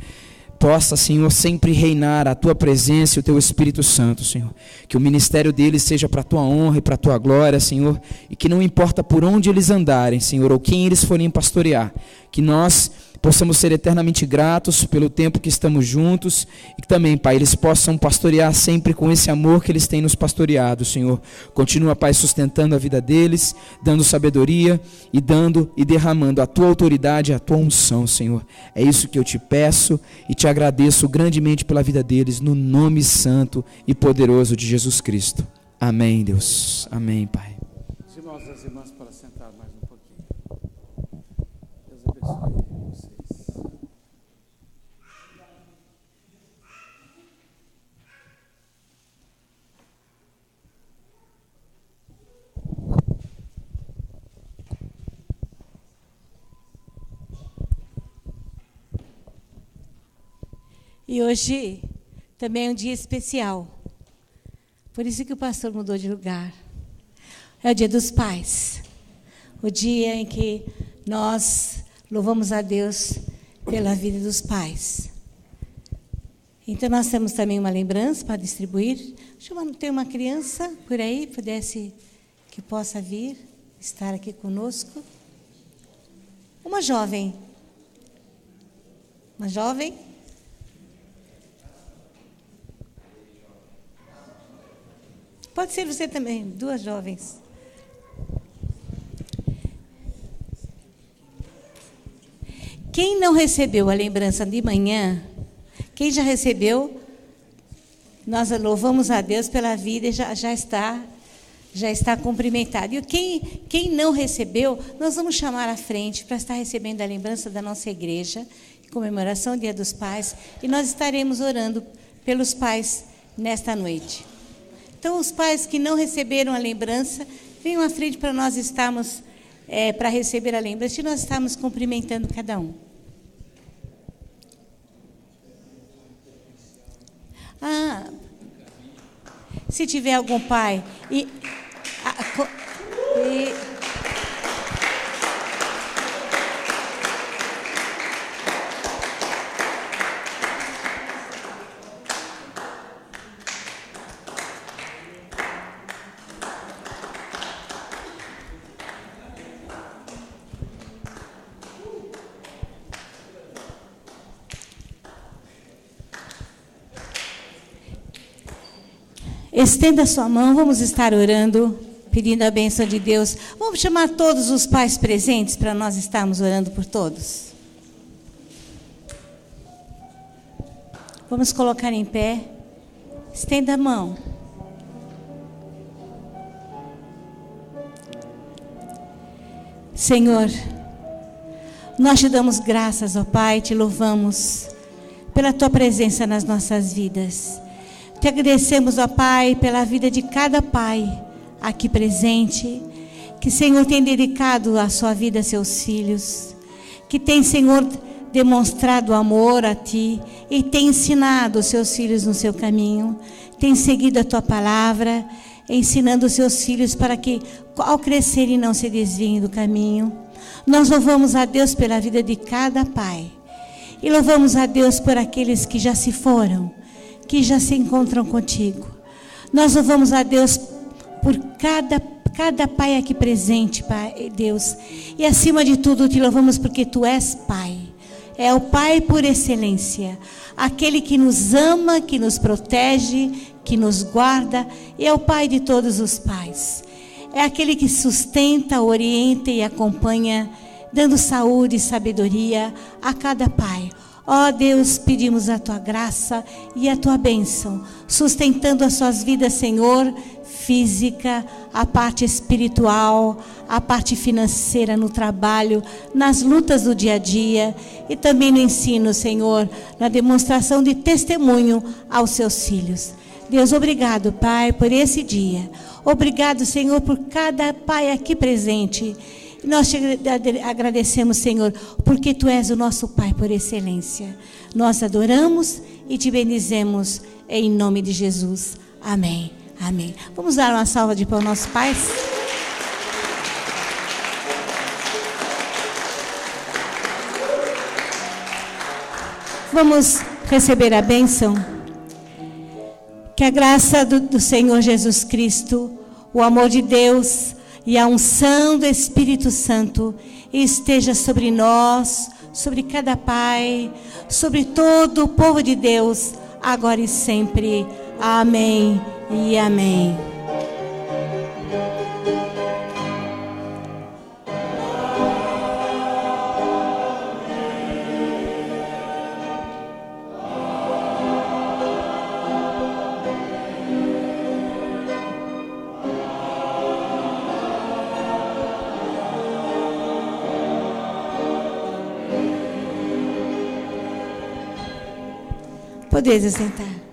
possa, Senhor, sempre reinar a Tua presença e o Teu Espírito Santo, Senhor. Que o ministério deles seja para a Tua honra e para a Tua glória, Senhor. E que não importa por onde eles andarem, Senhor, ou quem eles forem pastorear, que nós possamos ser eternamente gratos pelo tempo que estamos juntos e que também, Pai, eles possam pastorear sempre com esse amor que eles têm nos pastoreado, Senhor. Continua, Pai, sustentando a vida deles, dando sabedoria e dando e derramando a Tua autoridade, a Tua unção, Senhor. É isso que eu te peço e te agradeço grandemente pela vida deles, no nome santo e poderoso de Jesus Cristo. Amém, Deus. Amém, Pai. Os irmãos e as irmãs para sentar mais um pouquinho. Deus abençoe. E hoje também é um dia especial. Por isso que o pastor mudou de lugar. É o Dia dos Pais. O dia em que nós louvamos a Deus pela vida dos pais. Então nós temos também uma lembrança para distribuir. Tem uma criança por aí, que possa vir, estar aqui conosco. Uma jovem. Uma jovem. Pode ser você também, duas jovens. Quem não recebeu a lembrança de manhã, quem já recebeu, nós louvamos a Deus pela vida e já está cumprimentado. E quem não recebeu, nós vamos chamar à frente para estar recebendo a lembrança da nossa igreja, comemoração do Dia dos Pais, e nós estaremos orando pelos pais nesta noite. Então, os pais que não receberam a lembrança, venham à frente para nós estarmos, para receber a lembrança, e nós estamos cumprimentando cada um. Se tiver algum pai... Estenda a sua mão, vamos estar orando, pedindo a bênção de Deus. Vamos chamar todos os pais presentes para nós estarmos orando por todos. Vamos colocar em pé. Estenda a mão. Senhor, nós te damos graças, ó Pai, te louvamos pela tua presença nas nossas vidas. Te agradecemos, ó Pai, pela vida de cada pai aqui presente, que, Senhor, tem dedicado a sua vida a seus filhos, que tem, Senhor, demonstrado amor a Ti e tem ensinado os seus filhos no seu caminho, tem seguido a Tua palavra, ensinando os seus filhos para que, ao crescerem, não se desviem do caminho. Nós louvamos a Deus pela vida de cada pai e louvamos a Deus por aqueles que já se foram, que já se encontram contigo. Nós louvamos a Deus por cada pai aqui presente, Pai, Deus. E acima de tudo, te louvamos porque Tu és Pai. É o Pai por excelência. Aquele que nos ama, que nos protege, que nos guarda. E é o Pai de todos os pais. É aquele que sustenta, orienta e acompanha, dando saúde e sabedoria a cada pai. Ó Deus, pedimos a Tua graça e a Tua bênção, sustentando as suas vidas, Senhor, física, a parte espiritual, a parte financeira no trabalho, nas lutas do dia a dia e também no ensino, Senhor, na demonstração de testemunho aos seus filhos. Deus, obrigado, Pai, por esse dia. Obrigado, Senhor, por cada pai aqui presente. Nós te agradecemos, Senhor, porque Tu és o nosso Pai por excelência. Nós adoramos e Te bendizemos em nome de Jesus. Amém. Amém. Vamos dar uma salva de palmas aos nossos pais? Vamos receber a bênção. Que a graça do Senhor Jesus Cristo, o amor de Deus e a unção do Espírito Santo esteja sobre nós, sobre cada pai, sobre todo o povo de Deus, agora e sempre. Amém e amém. Podeis sentar.